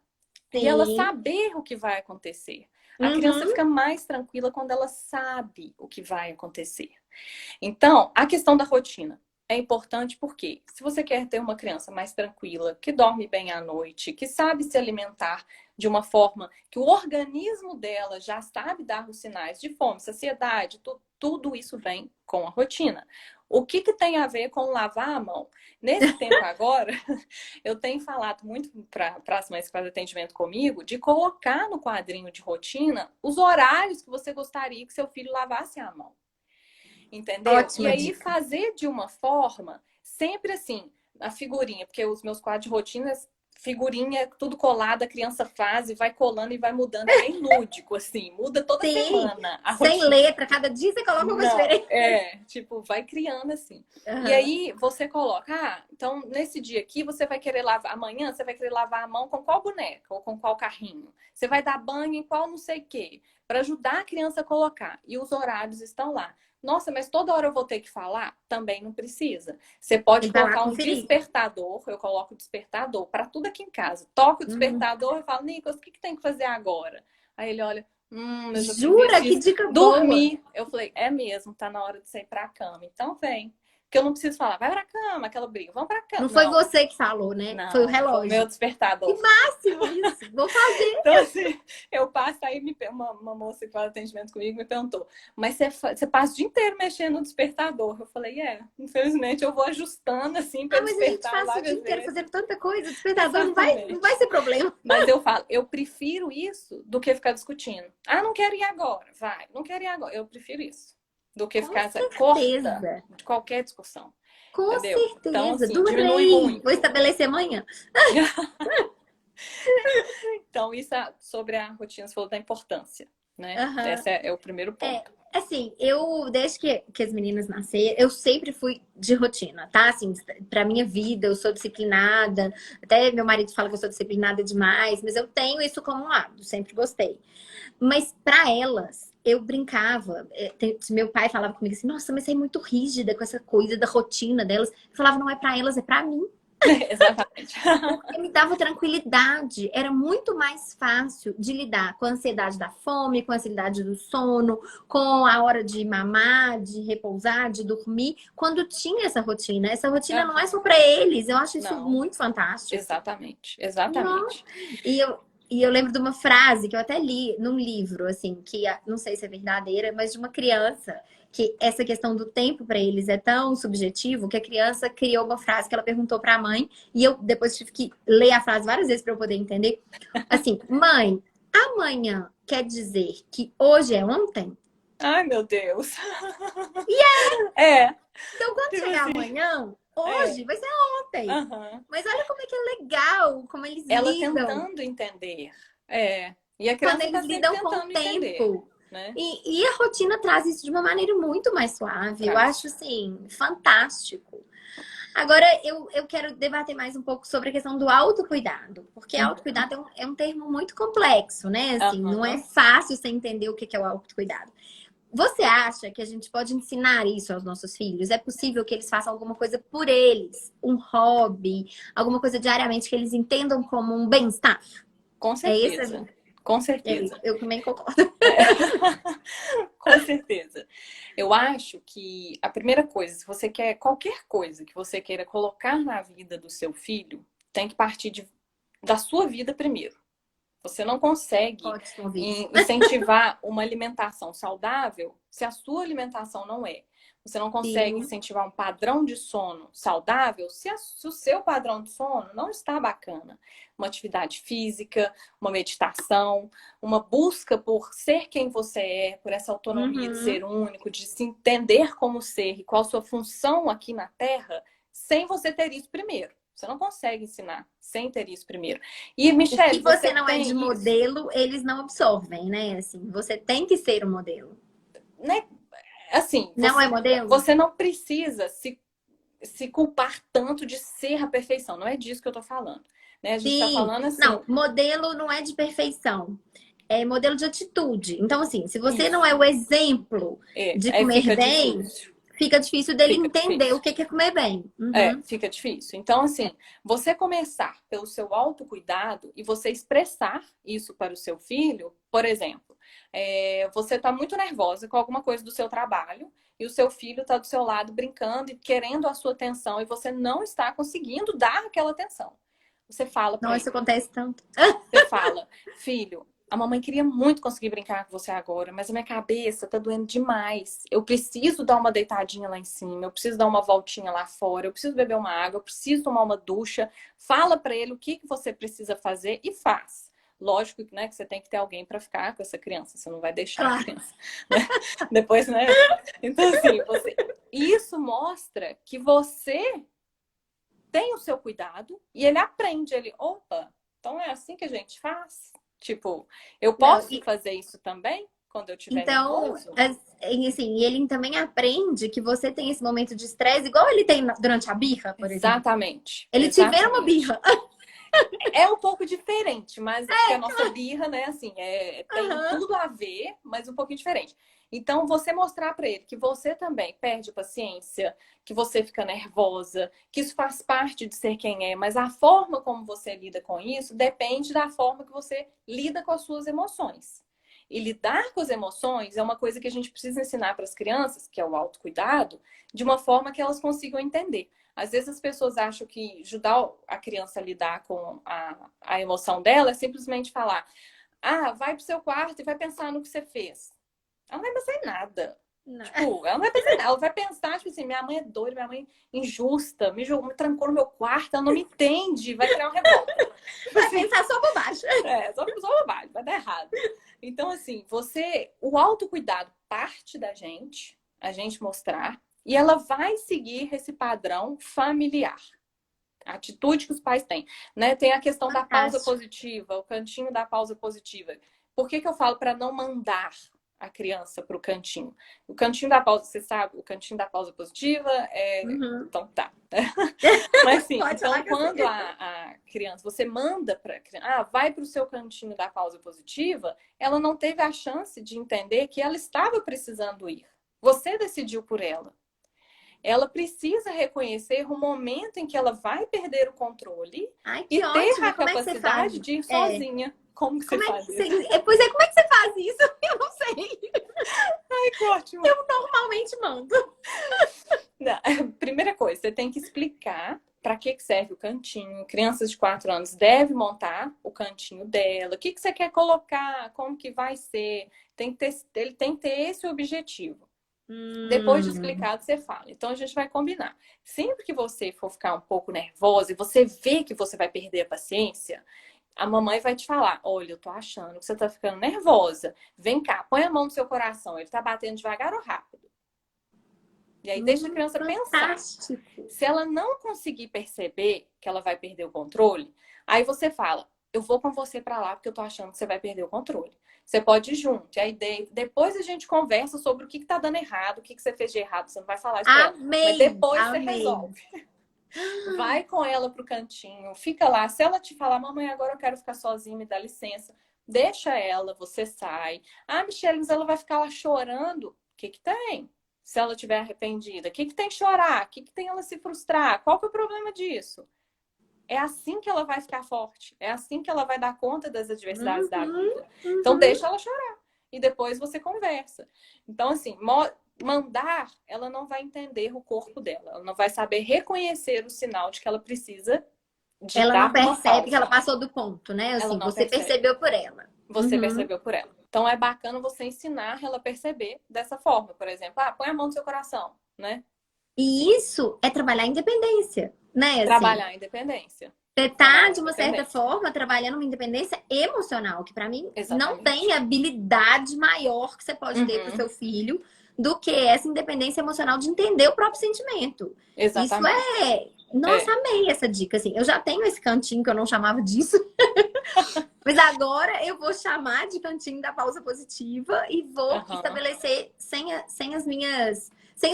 e ela saber o que vai acontecer. A criança fica mais tranquila quando ela sabe o que vai acontecer. Então, a questão da rotina é importante porque se você quer ter uma criança mais tranquila, que dorme bem à noite, que sabe se alimentar de uma forma que o organismo dela já sabe dar os sinais de fome, saciedade, tudo isso vem com a rotina. O que tem a ver com lavar a mão? Nesse tempo agora, eu tenho falado muito para as mães que fazem atendimento comigo de colocar no quadrinho de rotina os horários que você gostaria que seu filho lavasse a mão. Entendeu? Ótima e aí dica. fazer de uma forma, sempre assim, a figurinha, porque os meus quadros de rotina, figurinha, tudo colado, a criança faz e vai colando e vai mudando. É bem lúdico, assim, muda toda semana a rotina. Sem letra, cada dia você coloca uma coisa diferente. Tipo, vai criando assim. E aí você coloca, então nesse dia aqui você vai querer lavar, amanhã você vai querer lavar a mão com qual boneca ou com qual carrinho. Você vai dar banho em qual não sei o quê, para ajudar a criança a colocar. E os horários estão lá. Nossa, mas toda hora eu vou ter que falar? Também não precisa. Você pode colocar um despertador, eu coloco o despertador para tudo aqui em casa. Toco o despertador e falo, Nicolas, o que tem que fazer agora? Aí ele olha, eu já Jura? Que dica boa! Dormir. Eu falei, é mesmo, tá na hora de sair pra cama. Então vem. Porque eu não preciso falar, vai pra cama, aquela briga, vamos pra cama. Não foi você que falou, né? Não, foi o relógio. Foi o meu despertador. Que máximo isso! Vou fazer! Então, assim, eu passo aí, uma moça que faz atendimento comigo me perguntou, mas você passa o dia inteiro mexendo no despertador? Eu falei, infelizmente eu vou ajustando assim pra mas a gente passa o dia inteiro fazendo tanta coisa, o despertador não vai ser problema. Mas eu falo, eu prefiro isso do que ficar discutindo. Ah, não quero ir agora, vai, não quero ir agora. Eu prefiro isso. Do que ficar corta de qualquer discussão. Com entendeu? certeza. Então, assim, diminui muito. Vou estabelecer amanhã. Então, isso sobre a rotina, você falou da importância, né? Esse é o primeiro ponto. Assim, desde que as meninas nasceram, eu sempre fui de rotina, tá? Assim, pra minha vida, eu sou disciplinada. Até meu marido fala que eu sou disciplinada demais, mas eu tenho isso como um hábito, sempre gostei. Mas pra elas, eu brincava. Meu pai falava comigo assim, nossa, mas você é muito rígida com essa coisa da rotina delas. Eu falava, não é pra elas, é pra mim. Exatamente. Porque me dava tranquilidade. Era muito mais fácil de lidar com a ansiedade da fome, com a ansiedade do sono, com a hora de mamar, de repousar, de dormir, quando tinha essa rotina. Essa rotina não é só para eles. Eu acho isso muito fantástico. Exatamente. E eu lembro de uma frase que eu até li num livro, assim, que não sei se é verdadeira, mas de uma criança, que essa questão do tempo para eles é tão subjetivo que a criança criou uma frase que ela perguntou para a mãe, e eu depois tive que ler a frase várias vezes para eu poder entender. Assim, mãe, amanhã quer dizer que hoje é ontem? Ai, meu Deus. Então, quando chegar amanhã, hoje vai ser ontem. Mas olha como é que é legal, como eles ela lidam. Tentando entender. E a criança quando eles lidam com o tempo. Né? E a rotina traz isso de uma maneira muito mais suave. Eu acho, assim, fantástico. Agora, eu quero debater mais um pouco sobre a questão do autocuidado. Porque autocuidado é um termo muito complexo, né? Assim, não é fácil você entender o que é o autocuidado. Você acha que a gente pode ensinar isso aos nossos filhos? É possível que eles façam alguma coisa por eles? Um hobby? Alguma coisa diariamente que eles entendam como um bem-estar? Com certeza. Com certeza. Eu também concordo. Com certeza. Eu acho que a primeira coisa, se você quer qualquer coisa que você queira colocar na vida do seu filho, tem que partir da sua vida primeiro. Você não consegue incentivar uma alimentação saudável se a sua alimentação não é. Você não consegue incentivar um padrão de sono saudável se o seu padrão de sono não está bacana. Uma atividade física, uma meditação, uma busca por ser quem você é, por essa autonomia de ser único, de se entender como ser e qual a sua função aqui na Terra, sem você ter isso primeiro. Você não consegue ensinar sem ter isso primeiro. E, Michelle, se você não é de modelo, eles não absorvem, né? Assim, você tem que ser o modelo. né? Assim, Não é modelo? você não precisa se culpar tanto de ser a perfeição. Não é disso que eu tô falando. Né? A gente tá Sim. falando assim, Não, modelo não é de perfeição. É modelo de atitude. Então, assim, se você não é isso. o exemplo de Aí comer fica bem, difícil. fica difícil dele Fica entender o difícil. que é comer bem. Uhum. Fica difícil. Então, assim, você começar pelo seu autocuidado e você expressar isso para o seu filho, por exemplo, você está muito nervosa com alguma coisa do seu trabalho e o seu filho está do seu lado brincando e querendo a sua atenção e você não está conseguindo dar aquela atenção. Você fala para Não, isso ele, acontece tanto. você fala, filho, a mamãe queria muito conseguir brincar com você agora, mas a minha cabeça tá doendo demais. Eu preciso dar uma deitadinha lá em cima, eu preciso dar uma voltinha lá fora, eu preciso beber uma água, eu preciso tomar uma ducha. Fala para ele o que você precisa fazer e faz. Lógico, né, que você tem que ter alguém para ficar com essa criança, você não vai deixar a Claro. criança, né? Depois, né? Então, assim, isso mostra que você tem o seu cuidado e ele aprende, opa, então é assim que a gente faz? Tipo, eu Não, posso fazer isso também quando eu estiver então, nervoso? assim, ele também aprende que você tem esse momento de estresse, igual ele tem durante a birra, por exemplo. Exatamente, Ele te vê numa exatamente. birra. É um pouco diferente, mas porque a nossa birra, né, assim, tem Uhum. tudo a ver, mas um pouquinho diferente. Então, você mostrar para ele que você também perde paciência, que você fica nervosa, que isso faz parte de ser quem é, mas a forma como você lida com isso depende da forma que você lida com as suas emoções. E lidar com as emoções é uma coisa que a gente precisa ensinar para as crianças, que é o autocuidado, de uma forma que elas consigam entender. Às vezes as pessoas acham que ajudar a criança a lidar com a emoção dela é simplesmente falar: ah, vai pro seu quarto e vai pensar no que você fez. Ela não vai pensar em nada. Não. Tipo, ela não vai pensar em nada. Ela vai pensar, tipo assim, minha mãe é doida, minha mãe é injusta, me trancou no meu quarto, ela não me entende, vai criar uma revolta. Vai pensar só bobagem. Só bobagem, vai dar errado. Então, assim, o autocuidado parte da gente, a gente mostrar, e ela vai seguir esse padrão familiar. A atitude que os pais têm, né? Tem a questão da pausa Fantástico. positiva, o cantinho da pausa positiva. Por que eu falo para não mandar a criança para o cantinho? O cantinho da pausa, você sabe, o cantinho da pausa positiva Uhum. Então tá. Mas sim, Pode falar então que eu quando sei. a criança, você manda para a criança, vai para o seu cantinho da pausa positiva, ela não teve a chance de entender que ela estava precisando ir. Você decidiu por ela. Ela precisa reconhecer o momento em que ela vai perder o controle Ai, e que ter ótimo. E a como é que você faz? capacidade de ir É. sozinha. Como que você Como é que faz isso? você... Pois é, como é que você faz isso? Eu não sei. Ai, que ótimo. Eu normalmente mando. Não, primeira coisa, você tem que explicar para que serve o cantinho. Crianças de 4 anos devem montar o cantinho dela. O que você quer colocar? Como que vai ser? Ele tem que ter esse objetivo. Depois de Hum. explicado, você fala. Então, a gente vai combinar. Sempre que você for ficar um pouco nervosa e você vê que você vai perder a paciência, a mamãe vai te falar: olha, eu tô achando que você tá ficando nervosa. Vem cá, põe a mão no seu coração. Ele tá batendo devagar ou rápido? E aí deixa a criança pensar. Fantástico. Se ela não conseguir perceber que ela vai perder o controle, aí você fala: eu vou com você para lá porque eu tô achando que você vai perder o controle. Você pode ir junto. E aí depois a gente conversa sobre o que tá dando errado, o que você fez de errado. Você não vai falar isso pra ela. Mas Amei, depois você amei. resolve. Vai com ela pro cantinho, fica lá. Se ela te falar: mamãe, agora eu quero ficar sozinha, me dá licença. Deixa ela, você sai. Ah, Michelle, mas ela vai ficar lá chorando. O que que tem? Se ela estiver arrependida, o que que tem chorar? O que que tem ela se frustrar? Qual que é o problema disso? É assim que ela vai ficar forte. É assim que ela vai dar conta das adversidades da Uhum, vida. Então, uhum. deixa ela chorar. E depois você conversa. Então, assim, mandar, ela não vai entender o corpo dela. Ela não vai saber reconhecer o sinal de que ela precisa de Ela não dar uma percebe que ela pausa. passou do ponto, né? Ela Assim, não você percebe. percebeu por ela. Você Uhum. percebeu por ela. Então, é bacana você ensinar ela a perceber dessa forma. Por exemplo, põe a mão no seu coração, né? E isso é trabalhar a independência, né? Assim, Trabalhar a independência. você tá, Trabalhar a de uma certa independência. forma, trabalhando uma independência emocional, que pra mim não tem Exatamente. habilidade maior que você pode ter pro Uhum. seu filho do que essa independência emocional de entender o próprio sentimento. Isso Exatamente. é... Nossa, É. amei essa dica, assim. Eu já tenho esse cantinho que eu não chamava disso. Mas agora eu vou chamar de cantinho da pausa positiva e vou Aham, estabelecer sem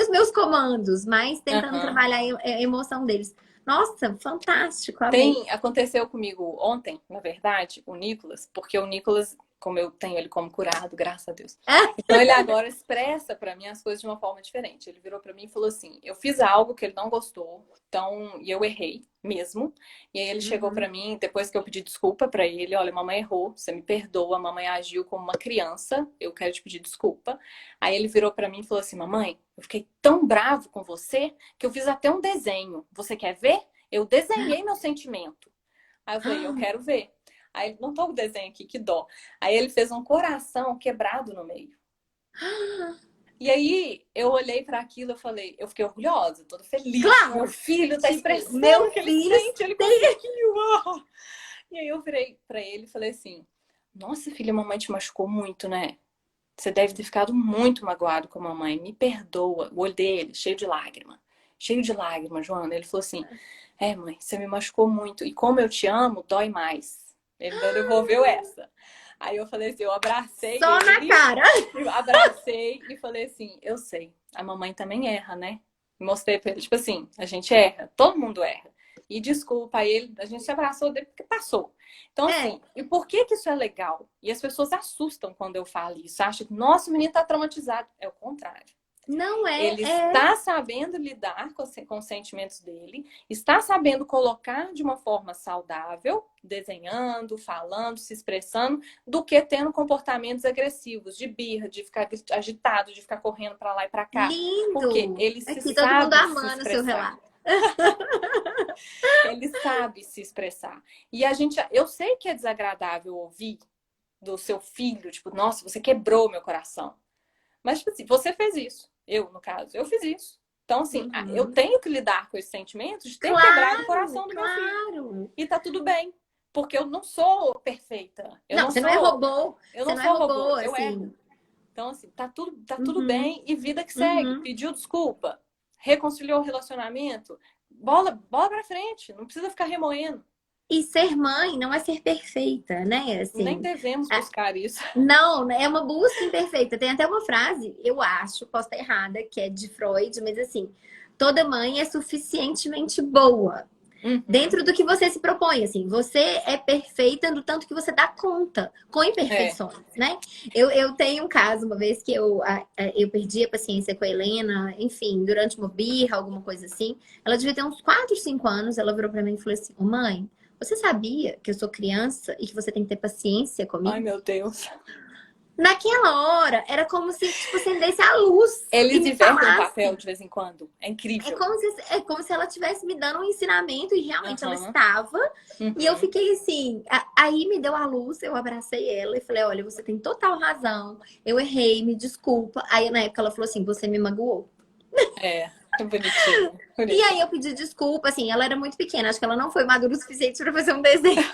os meus comandos, mas tentando aham. trabalhar a emoção deles. Nossa, fantástico, amei. Aconteceu comigo ontem, na verdade, o Nicolas, porque o Nicolas, como eu tenho ele como curado, graças a Deus. Então ele agora expressa pra mim as coisas de uma forma diferente. Ele virou pra mim e falou assim: "Eu fiz algo que ele não gostou, então e eu errei mesmo". E aí ele chegou pra Uhum. mim depois que eu pedi desculpa pra ele, olha, mamãe errou, você me perdoa, a mamãe agiu como uma criança, eu quero te pedir desculpa. Aí ele virou pra mim e falou assim: "Mamãe, eu fiquei tão bravo com você que eu fiz até um desenho. Você quer ver? Eu desenhei meu sentimento". Aí eu falei, eu quero ver. Aí ele, não tô com o desenho aqui, que dó. Aí ele fez um coração quebrado no meio. E aí eu olhei para aquilo e falei, eu fiquei orgulhosa, toda feliz. Meu Claro, filho tá tipo, expressando meu o que ele filho sente, ele conseguiu. Ah! E aí eu virei para ele e falei assim: "Nossa, filha, a mamãe te machucou muito, né? Você deve ter ficado muito magoado com a mamãe. Me perdoa". O olho dele, cheio de lágrima. Cheio de lágrima, Joana. Ele falou assim: "É, mãe, você me machucou muito. E como eu te amo, dói mais". Ele ainda devolveu essa. Aí eu falei assim, eu abracei só na ele, cara. eu abracei e falei assim, eu sei, a mamãe também erra, né? Mostrei pra ele, tipo assim, a gente erra, todo mundo erra. E desculpa, aí ele, a gente se abraçou dele porque passou. Então, É, assim, e por que que isso é legal? E as pessoas assustam quando eu falo isso. Acham que, nossa, o menino tá traumatizado. É o contrário. não Ele é. está sabendo lidar com os sentimentos dele, está sabendo colocar de uma forma saudável, desenhando, falando, se expressando, do que tendo comportamentos agressivos, de birra, de ficar agitado, de ficar correndo para lá e para cá. Porque Lindo! ele se Aqui, todo mundo sabe se amando o seu expressar. relato. Ele sabe se expressar. E a gente, eu sei que é desagradável ouvir do seu filho, tipo, nossa, você quebrou meu coração. Mas, tipo assim, você fez isso. Eu, no caso, eu fiz isso. Então, assim, eu Uhum. tenho que lidar com esse sentimento de ter quebrado o Claro, coração do meu filho. claro. E tá tudo bem. Porque eu não sou perfeita. Não, você não é robô. Eu Você não não é sou robô, robô. Eu erro. assim. Então, assim, tá tudo Uhum, bem e vida que segue. uhum. Pediu desculpa, reconciliou o relacionamento, bola pra frente. Não precisa ficar remoendo. E ser mãe não é ser perfeita, né? Nem Assim, devemos a- buscar isso. não, é uma busca imperfeita. Tem até uma frase, eu acho, posso estar errada, que é de Freud, mas assim, toda mãe é suficientemente boa. Uhum. Dentro do que você se propõe, assim, você é perfeita no tanto que você dá conta, com É. imperfeições, né? Eu tenho um caso, uma vez que eu perdi a paciência com a Helena, enfim, durante uma birra, alguma coisa assim. Ela devia ter uns 4, 5 anos, ela virou pra mim e falou assim, ô mãe, você sabia que eu sou criança e que você tem que ter paciência Ai, comigo? meu Deus. Naquela hora, era como se, tipo, acendesse a luz e Eles me invertem o papel falasse. de vez em quando. É É incrível. como se ela estivesse me dando um ensinamento e realmente ela Aham. estava. E eu Uhum. fiquei assim, aí me deu a luz, eu abracei ela e falei: "Olha, você tem total razão. Eu errei, me desculpa". Aí na época ela falou assim: "Você me magoou". É, é bonitinho, E aí bonitinho. eu pedi desculpa, assim, ela era muito pequena, acho que ela não foi madura o suficiente para fazer um desenho.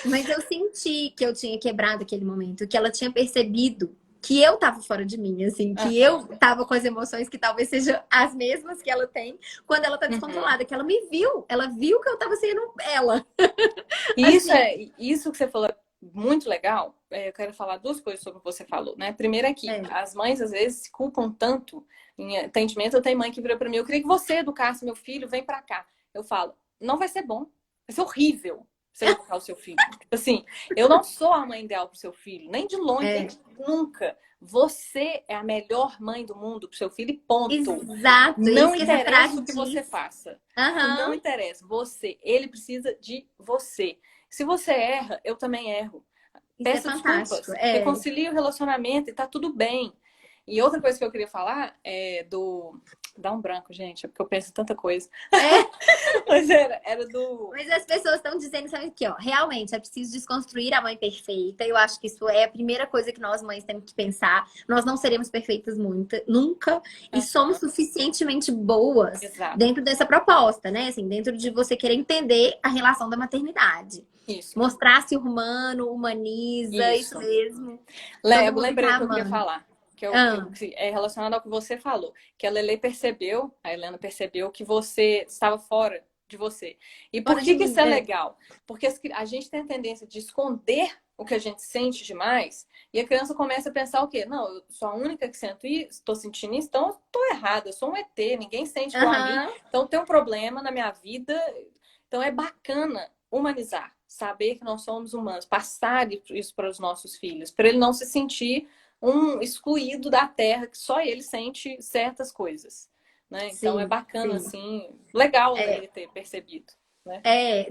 Mas eu senti que eu tinha quebrado aquele momento, que ela tinha percebido que eu tava fora de mim, assim, que eu Aham. tava com as emoções que talvez sejam as mesmas que ela tem quando ela tá Uhum. descontrolada, que ela me viu, ela viu que eu tava sendo ela. E Assim, isso que você falou é muito legal. Eu quero falar duas coisas sobre o que você falou, né? Primeiro é que é, as mães às vezes se culpam tanto em atendimento. Eu tenho mãe que vira para mim, eu queria que você educasse meu filho, vem para cá. Eu falo, não vai ser bom, vai ser horrível você educar o seu filho. Tipo assim, eu não sou a mãe ideal pro seu filho, nem de longe, nem é, de nunca. Você é a melhor mãe do mundo pro seu filho, e ponto. exato, é Não isso que essa interessa frase o que você diz. faça. Não Aham, interessa. Você, ele precisa de você. Se você erra, eu também erro. isso é Peça fantástico. desculpas, É, reconcilie o relacionamento e tá tudo bem. E outra coisa que eu queria falar é do. Dá um branco, gente, é porque eu penso em tanta coisa. é. Mas era do. Mas as pessoas estão dizendo, sabe aqui, ó, realmente é preciso desconstruir a mãe perfeita. Eu acho que isso é a primeira coisa que nós mães temos que pensar. Nós não seremos perfeitas muito, nunca, e somos Aham, suficientemente boas exato. dentro dessa proposta, né? Assim, dentro de você querer entender a relação da maternidade. Isso, Mostrar-se humano, humaniza, isso isso. mesmo. Todo mundo Lembrei o tá que eu queria amando. falar. Ah, Que é relacionado ao que você falou. Que a Lele percebeu, a Helena percebeu que você estava fora de você. E por Fora de que mim, isso é legal? Porque a gente tem a tendência de esconder o que a gente sente demais, e a criança começa a pensar o quê? Não, eu sou a única que sinto isso, estou sentindo isso, então eu estou errada, eu sou um ET, ninguém sente igual a mim, Aham. então tem um problema na minha vida. Então é bacana humanizar, saber que nós somos humanos, passar isso para os nossos filhos, para ele não se sentir um excluído da Terra, que só ele sente certas coisas, né? Então é Sim, bacana, sim. assim, legal É, ele ter percebido, né?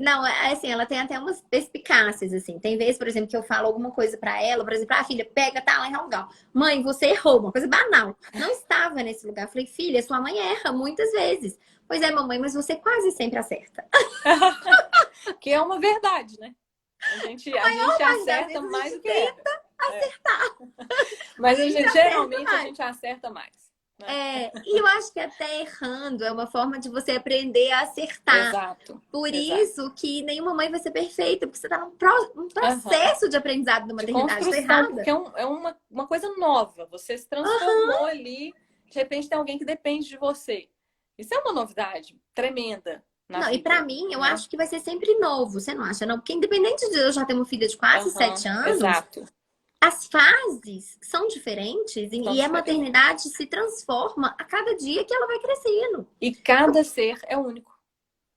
não, assim, ela tem até umas perspicácias, assim. Tem vezes, por exemplo, que eu falo alguma coisa pra ela, por exemplo, filha, pega, tá lá em tal lugar. Mãe, você errou, uma coisa banal. Não estava nesse lugar. Eu falei, filha, sua mãe erra muitas vezes. Pois é, mamãe, mas você quase sempre acerta. Que é uma verdade, né? A gente Mas das acerta vezes a mais gente do que erra. tenta É. acertar. Mas A gente acerta geralmente a mais. gente acerta mais, né? E eu acho que até errando é uma forma de você aprender a acertar. Exato, Por exato. isso que nenhuma mãe vai ser perfeita, porque você está num Aham. processo de aprendizado da De maternidade. Estou construção, porque errada? é uma coisa nova. Você se transformou ali, de repente tem alguém que depende de você. Isso é uma novidade tremenda na Não, e pra vida, mim, eu né? acho que vai ser sempre novo, você não acha? Não, porque independente de eu já ter uma filha de quase Aham, 7 anos, exato. as fases são diferentes São e a diferentes. maternidade se transforma a cada dia que ela vai crescendo. E cada ser é único.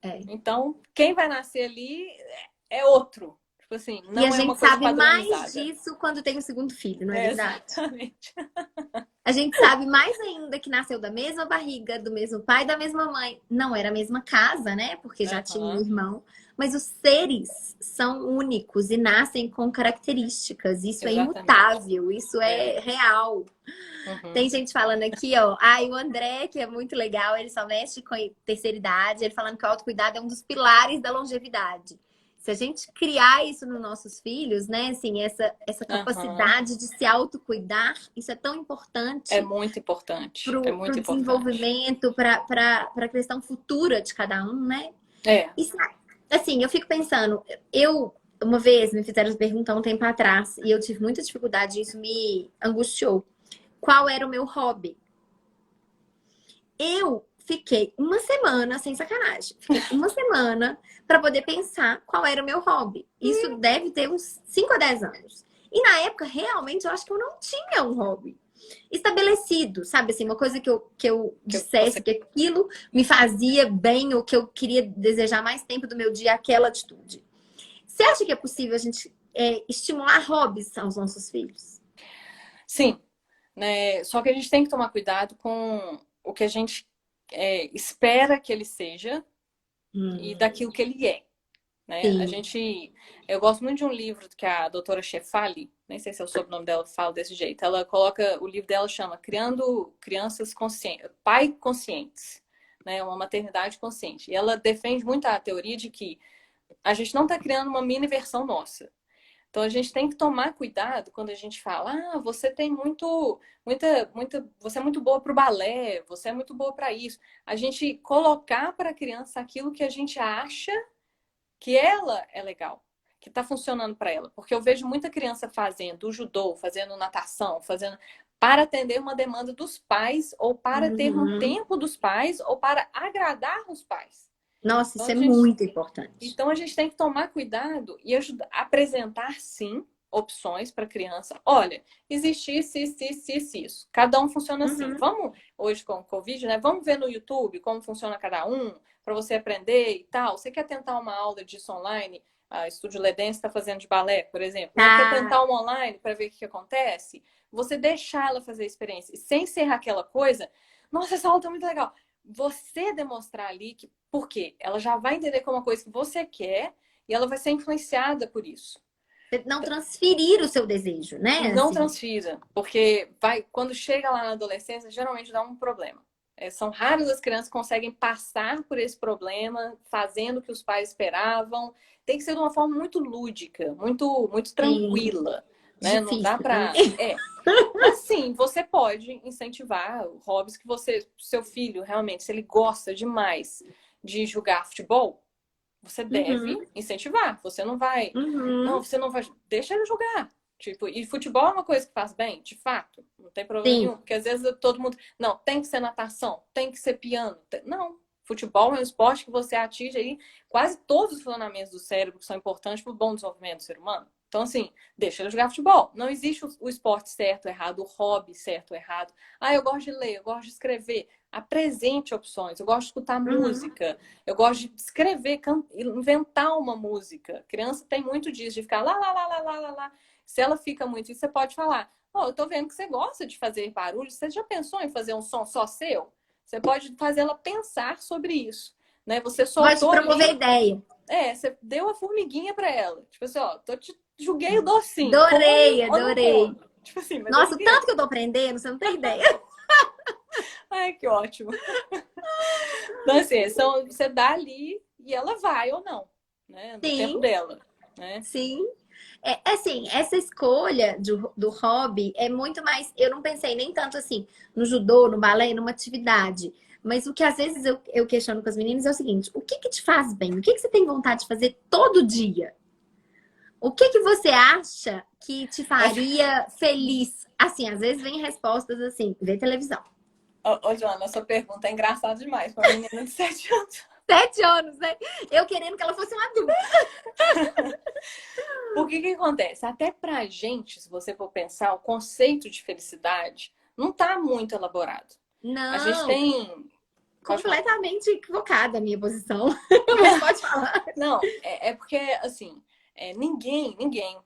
É. Então, quem vai nascer ali é outro. Tipo assim, E a não é gente uma coisa sabe mais padronizada. disso quando tem o segundo filho, não é É, verdade? exatamente. A gente sabe mais ainda que nasceu da mesma barriga, do mesmo pai, da mesma mãe. Não era a mesma casa, né? Porque já tinha um Aham, irmão. Mas os seres são únicos e nascem com características. Isso é exatamente. imutável, isso É. é real. Uhum. Tem gente falando aqui, ó. O André, que é muito legal, ele só mexe com terceira idade, ele falando que o autocuidado é um dos pilares da longevidade. Se a gente criar isso nos nossos filhos, né, assim, essa Aham. capacidade de se autocuidar, isso é tão É importante muito importante. É para o muito importante. desenvolvimento, para a questão futura de cada um, né? É. Isso, assim, eu fico pensando, uma vez me fizeram perguntar um tempo atrás e eu tive muita dificuldade, isso me angustiou. Qual era o meu hobby? Eu fiquei uma semana, sem sacanagem, fiquei uma semana para poder pensar qual era o meu hobby. Isso deve ter uns 5 a 10 anos. E na época, realmente, eu acho que eu não tinha um hobby estabelecido, sabe? Assim, uma coisa que eu Que dissesse você... que aquilo me fazia bem ou que eu queria desejar mais tempo do meu dia, aquela atitude. Você acha que é possível a gente estimular hobbies aos nossos filhos? Sim, né? Só que a gente tem que tomar cuidado com o que a gente espera que ele seja e daquilo que ele é, né? Sim. Eu gosto muito de um livro que a doutora Shefali, nem sei se é o sobrenome dela, fala desse jeito. Ela coloca, o livro dela chama Criando Crianças Conscientes, Pai Conscientes, né? Uma maternidade consciente. E ela defende muito a teoria de que a gente não está criando uma mini versão nossa. Então a gente tem que tomar cuidado quando a gente fala, você tem você é muito boa para o balé, você é muito boa para isso. A gente colocar para a criança aquilo que a gente acha que ela é legal, que está funcionando para ela. Porque eu vejo muita criança fazendo judô, fazendo natação, fazendo para atender uma demanda dos pais, ou para ter um Uhum. tempo dos pais, ou para agradar os pais. Nossa, Então isso a é gente, muito importante. então a gente tem que tomar cuidado e ajudar, apresentar sim opções para a criança. Olha, existe isso, isso, isso, isso, isso. Cada um funciona assim. Uhum. Vamos, hoje com o Covid, né? Vamos ver no YouTube como funciona cada um, para você aprender e tal. Você quer tentar uma aula disso online? A Estúdio Ledense está fazendo de balé, por exemplo. Né? Quer Tá. tentar uma online para ver o que acontece? Você deixar ela fazer a experiência. E sem ser aquela coisa, nossa, essa aula tá muito legal. Você demonstrar ali que, por quê? Ela já vai entender como uma coisa que você quer e ela vai ser influenciada por isso. Não transferir o seu desejo, né? Não Assim. transfira, porque quando chega lá na adolescência, geralmente dá um problema. São raras as crianças que conseguem passar por esse problema, fazendo o que os pais esperavam. Tem que ser de uma forma muito lúdica, muito Sim, tranquila, né? Não dá difícil também. pra. Mas sim, você pode incentivar hobbies que seu filho realmente, se ele gosta demais de jogar futebol, você deve Uhum, incentivar. uhum. Você não vai, deixa ele jogar. Tipo, e futebol é uma coisa que faz bem, de fato, não tem problema Sim, nenhum, porque às vezes todo mundo, não, tem que ser natação, tem que ser piano. Não, Futebol é um esporte que você atinge aí quase todos os funcionamentos do cérebro que são importantes para o bom desenvolvimento do ser humano. Então, assim, deixa ele jogar futebol. Não existe o esporte certo ou errado, o hobby certo ou errado. Ah, eu gosto de ler, eu gosto de escrever. Apresente opções. Eu gosto de escutar música. Eu gosto de escrever, inventar uma música. Criança tem muito disso, de ficar lá, lá, lá, lá, lá, lá, lá. Se ela fica muito isso, você pode falar: eu tô vendo que você gosta de fazer barulho. Você já pensou em fazer um som só seu? Você pode fazer ela pensar sobre isso, né? Você Pode soltou promover ali... ideia. Você deu a formiguinha para ela. Tipo assim, joguei o docinho. Adorei, Come ou não adorei. come? Tipo assim, mas Nossa, o tanto que eu tô aprendendo, você não tem ideia. Ai, que ótimo. Então, assim, você dá ali e ela vai ou não, né? No tempo Sim, dela, né? sim. Assim, essa escolha do hobby é muito mais. Eu não pensei nem tanto assim no judô, no balé, numa atividade. Mas o que às vezes eu questiono com as meninas é o seguinte: o que que te faz bem? O que que você tem vontade de fazer todo dia? O que que você acha que te faria feliz? Assim, às vezes vem respostas assim: ver televisão. Ô, Joana, essa pergunta é engraçada demais para uma menina de 7 anos. 7 anos, né? Eu querendo que ela fosse uma adulta. Por que acontece? Até pra gente, se você for pensar, o conceito de felicidade não tá muito elaborado. A gente Não, tem... Pode falar. completamente equivocada a minha posição. Mas pode falar. Não, é porque, assim, ninguém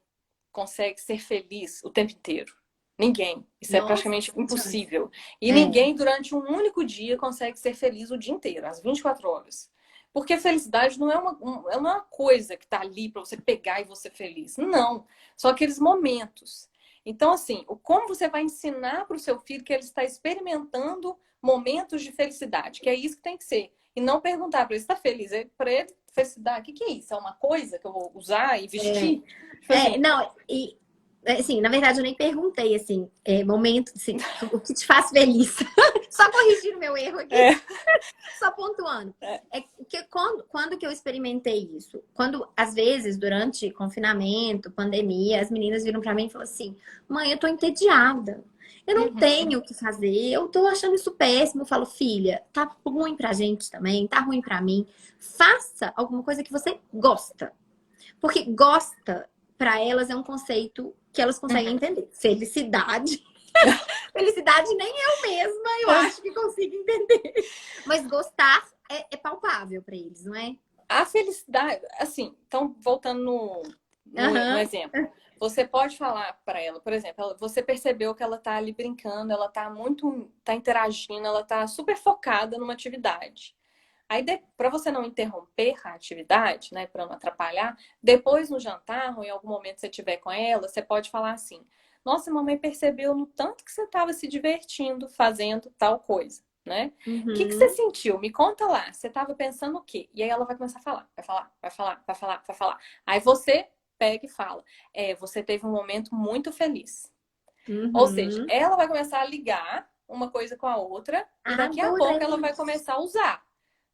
consegue ser feliz o tempo inteiro. Ninguém. Isso é Nossa, praticamente impossível. E é. ninguém, durante um único dia, consegue ser feliz o dia inteiro, às 24 horas. Porque a felicidade não é uma coisa que tá ali para você pegar e você ser feliz. Não. São aqueles momentos. Então, assim, como você vai ensinar para o seu filho que ele está experimentando momentos de felicidade, que é isso que tem que ser. E não perguntar para ele, está feliz? Para ele, felicidade, o que é isso? É uma coisa que eu vou usar e vestir? Tipo assim, Não, e assim, na verdade eu nem perguntei assim, momento, assim, o que te faz feliz? Só corrigindo meu erro aqui, é, só pontuando. é, É que quando que eu experimentei isso? Quando, às vezes, durante confinamento, pandemia, as meninas viram pra mim e falaram assim: mãe, eu tô entediada. Eu não uhum, tenho o que fazer, eu tô achando isso péssimo. Eu falo, filha, tá ruim pra gente também, tá ruim pra mim. Faça alguma coisa que você gosta. Porque gosta, para elas, é um conceito que elas conseguem uhum. entender. Felicidade. Felicidade nem eu mesma, eu acho que consigo entender. Mas gostar é palpável para eles, não é? A felicidade, assim, então voltando no Aham. exemplo, você pode falar para ela, por exemplo, você percebeu que ela tá ali brincando, ela tá interagindo, ela tá super focada numa atividade. Aí, para você não interromper a atividade, né, para não atrapalhar, depois no jantar ou em algum momento que você estiver com ela, você pode falar assim: nossa, mamãe percebeu no tanto que você estava se divertindo fazendo tal coisa, né? O que você Uhum. sentiu? Me conta lá. Você estava pensando o quê? E aí ela vai começar a falar, vai falar, vai falar, vai falar, vai falar. Aí você pega e fala: você teve um momento muito feliz. Ou seja, Uhum. ela vai começar a ligar uma coisa com a outra e daqui a pouco ela Adorei. vai começar a usar.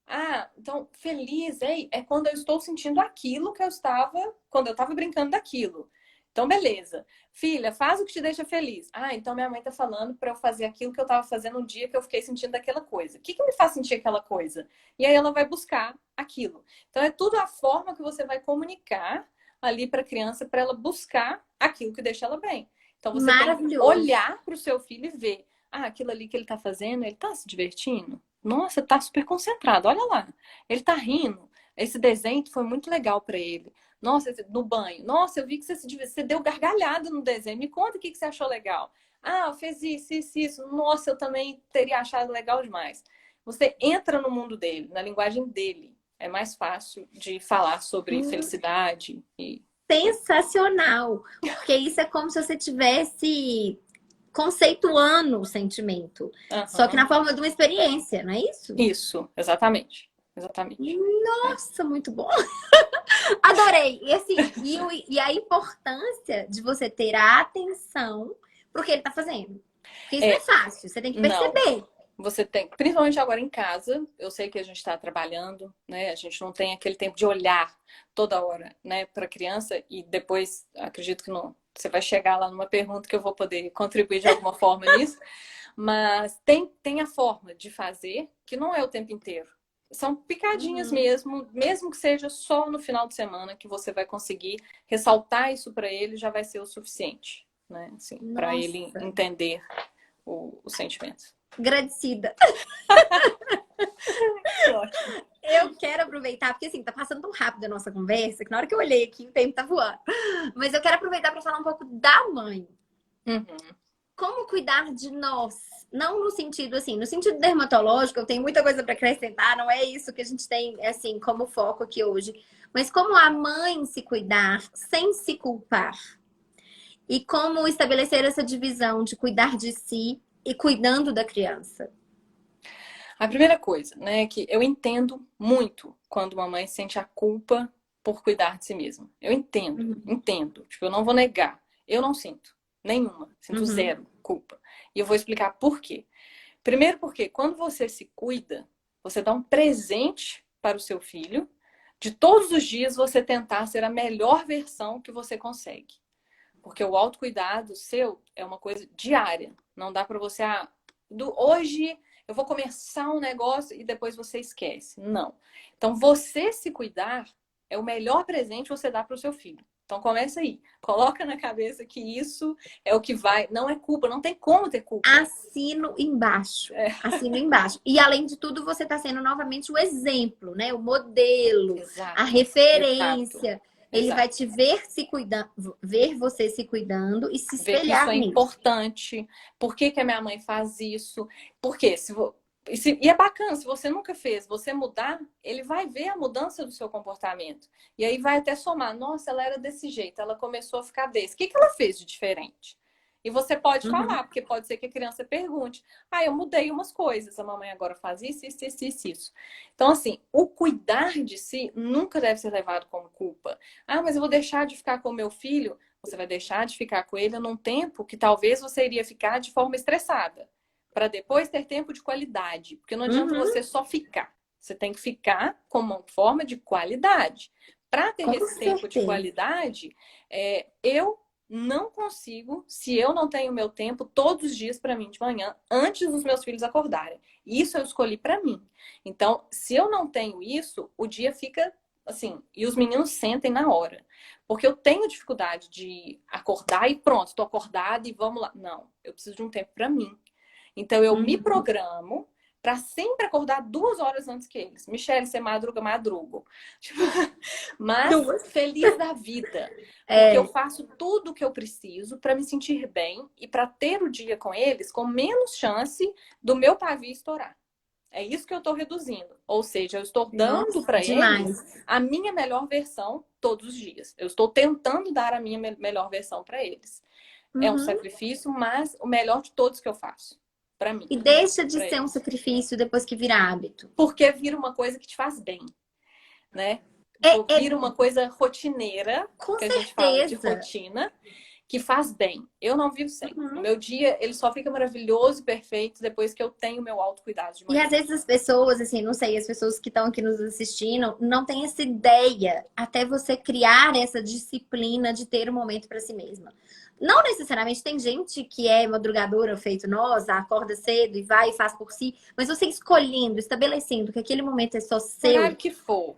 Ah, então feliz é quando eu estou sentindo aquilo que eu estava, quando eu estava brincando daquilo. Então, beleza. Filha, faz o que te deixa feliz. Ah, então minha mãe tá falando para eu fazer aquilo que eu estava fazendo um dia que eu fiquei sentindo aquela coisa. O que me faz sentir aquela coisa? E aí ela vai buscar aquilo. Então, é tudo a forma que você vai comunicar ali para a criança para ela buscar aquilo que deixa ela bem. Então, você tem que Maravilhoso. olhar para o seu filho e ver. Ah, aquilo ali que ele está fazendo, ele está se divertindo? Nossa, tá super concentrado. Olha lá. Ele tá rindo. Esse desenho foi muito legal para ele. Nossa, no banho. Nossa, eu vi que você deu gargalhada no desenho. Me conta o que você achou legal. Ah, fez isso, isso, isso. Nossa, eu também teria achado legal demais. Você entra no mundo dele, na linguagem dele. É mais fácil de falar sobre Hum, felicidade e Sensacional. Porque isso é como se você tivesse conceituando o sentimento. Só que Aham. na forma de uma experiência, não é isso? Isso, exatamente. Exatamente. É. Nossa, muito bom. Adorei. E assim, e a importância de você ter a atenção pro que ele tá fazendo. Porque isso não é É, fácil, você tem que não. perceber. Você tem, principalmente agora em casa, eu sei que a gente está trabalhando, né? A gente não tem aquele tempo de olhar toda hora, né, para a criança e depois acredito que não, você vai chegar lá numa pergunta que eu vou poder contribuir de alguma forma nisso, mas tem a forma de fazer que não é o tempo inteiro. São picadinhas mesmo, mesmo que seja só no final de semana que você vai conseguir ressaltar isso para ele, já vai ser o suficiente, né? Assim, para ele Nossa, entender o sentimento. agradecida. Ótimo. Eu quero aproveitar, porque assim, tá passando tão rápido a nossa conversa, que na hora que eu olhei aqui, o tempo tá voando. Mas eu quero aproveitar para falar um pouco da mãe. Uhum. Como cuidar de nós? Não no sentido assim, no sentido dermatológico, eu tenho muita coisa para acrescentar, não é isso que a gente tem assim como foco aqui hoje, mas como a mãe se cuidar sem se culpar e como estabelecer essa divisão de cuidar de si e cuidando da criança. A primeira coisa, né, é que eu entendo muito quando uma mãe sente a culpa por cuidar de si mesma. Eu entendo, Uhum. entendo. Tipo, eu não vou negar. Eu não sinto nenhuma, sinto Uhum. zero culpa. E eu vou explicar por quê. Primeiro porque quando você se cuida, você dá um presente para o seu filho de todos os dias você tentar ser a melhor versão que você consegue. Porque o autocuidado seu é uma coisa diária. Não dá para você, hoje eu vou começar um negócio e depois você esquece. Não. Então, você se cuidar é o melhor presente que você dá para o seu filho. Então, começa aí. Coloca na cabeça que isso é o que vai. Não é culpa, não tem como ter culpa. Assino embaixo. Assino embaixo. E além de tudo, você está sendo novamente o exemplo, né? O modelo, a Exato, exato, referência. Ele vai exato. te ver se cuidando, ver você se cuidando e se Ver que isso espelhar é nisso. importante. Por que que a minha mãe faz isso? Porque e é bacana, se você nunca fez, você mudar, ele vai ver a mudança do seu comportamento. E aí vai até somar. Nossa, ela era desse jeito, ela começou a ficar desse. O que que ela fez de diferente? E você pode Uhum. falar, porque pode ser que a criança pergunte: eu mudei umas coisas, a mamãe agora faz isso, isso, isso, isso, isso. Então, assim, o cuidar de si nunca deve ser levado como culpa. Mas eu vou deixar de ficar com o meu filho. Você vai deixar de ficar com ele num tempo que talvez você iria ficar de forma estressada, para depois ter tempo de qualidade. Porque não adianta Uhum. você só ficar. Você tem que ficar como uma forma de qualidade. Para ter Com esse tempo de certeza. qualidade, eu não consigo, se eu não tenho meu tempo todos os dias para mim de manhã, antes dos meus filhos acordarem. Isso eu escolhi para mim. Então, se eu não tenho isso, o dia fica assim, e os meninos sentem na hora. Porque eu tenho dificuldade de acordar e pronto, estou acordada e vamos lá. Não, eu preciso de um tempo para mim. Então eu me Uhum. programo para sempre acordar 2 horas antes que eles. Michele, você madruga, madrugo. Tipo, mas Duas. feliz da vida. Porque eu É. faço tudo o que eu preciso para me sentir bem e para ter o dia com eles com menos chance do meu pavio estourar. É isso que eu estou reduzindo. Ou seja, eu estou dando Nossa, para eles demais. a minha melhor versão todos os dias. Eu estou tentando dar a minha melhor versão para eles. É um Uhum. sacrifício, mas o melhor de todos que eu faço. Para mim, E deixa de para ser um eles. sacrifício depois que vira hábito. Porque vira uma coisa que te faz bem, né? É, Vira uma coisa rotineira, com que a gente fala de certeza. rotina, que faz bem. Eu não vivo sem. O Uhum. meu dia, ele só fica maravilhoso e perfeito depois que eu tenho meu autocuidado de E às manhã. vezes as pessoas, assim, não sei, as pessoas que estão aqui nos assistindo, não têm essa ideia até você criar essa disciplina de ter um momento para si mesma. Não necessariamente tem gente que é madrugadora, feito nós, acorda cedo e vai e faz por si, mas você escolhendo, estabelecendo que aquele momento é só O horário seu, que for,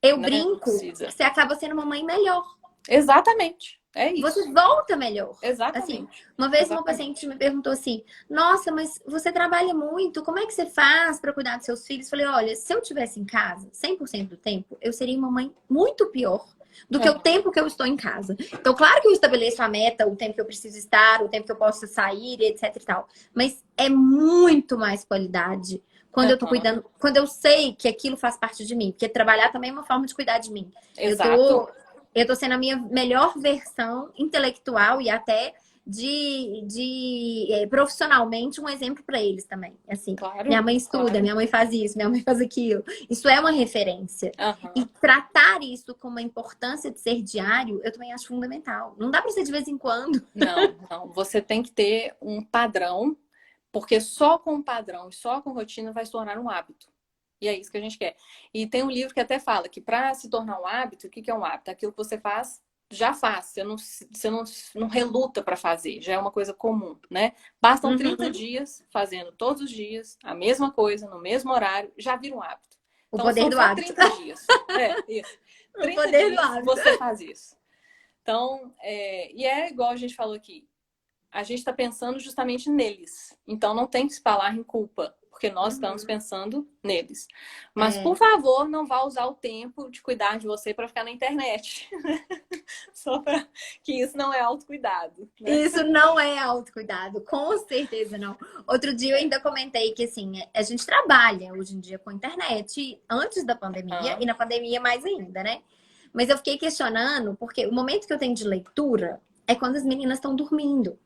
eu né? Não brinco que precisa. você acaba sendo uma mãe melhor. Exatamente. É Você isso. volta melhor. Assim, Exatamente. uma vez uma paciente Exatamente. me perguntou assim: Nossa, mas você trabalha muito, como é que você faz para cuidar dos seus filhos? Falei: Olha, se eu tivesse em casa 100% do tempo, eu seria uma mãe muito pior do que o Aham. tempo que eu estou em casa. Então, claro que eu estabeleço a meta, o tempo que eu preciso estar, o tempo que eu posso sair, etc e tal. Mas é muito mais qualidade quando eu tô Aham. cuidando, quando eu sei que aquilo faz parte de mim. Porque trabalhar também é uma forma de cuidar de mim. Eu Exato. tô eu tô sendo a minha melhor versão intelectual e até profissionalmente um exemplo para eles também. Assim, minha Claro, mãe estuda, claro. minha mãe faz isso, minha mãe faz aquilo. Isso é uma referência. E Aham. tratar isso com uma importância de ser diário, eu também acho fundamental. Não dá para ser de vez em quando. Não, não. Você tem que ter um padrão, porque só com padrão e só com rotina vai se tornar um hábito. E é isso que a gente quer. E tem um livro que até fala que para se tornar um hábito, o que que é um hábito? Aquilo que você faz, já faz. Você não reluta para fazer, já é uma coisa comum, né? Bastam 30 Uhum. dias fazendo todos os dias a mesma coisa, no mesmo horário, já vira um hábito. O Então, poder são do só hábito. 30 dias. Isso. O 30 poder do dias hábito. você faz isso. Então, e é igual a gente falou aqui. A gente está pensando justamente neles. Então, não tem que se falar em culpa, porque nós estamos pensando neles. Mas, por favor, não vá usar o tempo de cuidar de você para ficar na internet. Só para que isso não é autocuidado, né? Isso não é autocuidado, com certeza não. Outro dia eu ainda comentei que, assim, a gente trabalha hoje em dia com internet, antes da pandemia, e na pandemia mais ainda, né? Mas eu fiquei questionando, porque o momento que eu tenho de leitura é quando as meninas estão dormindo.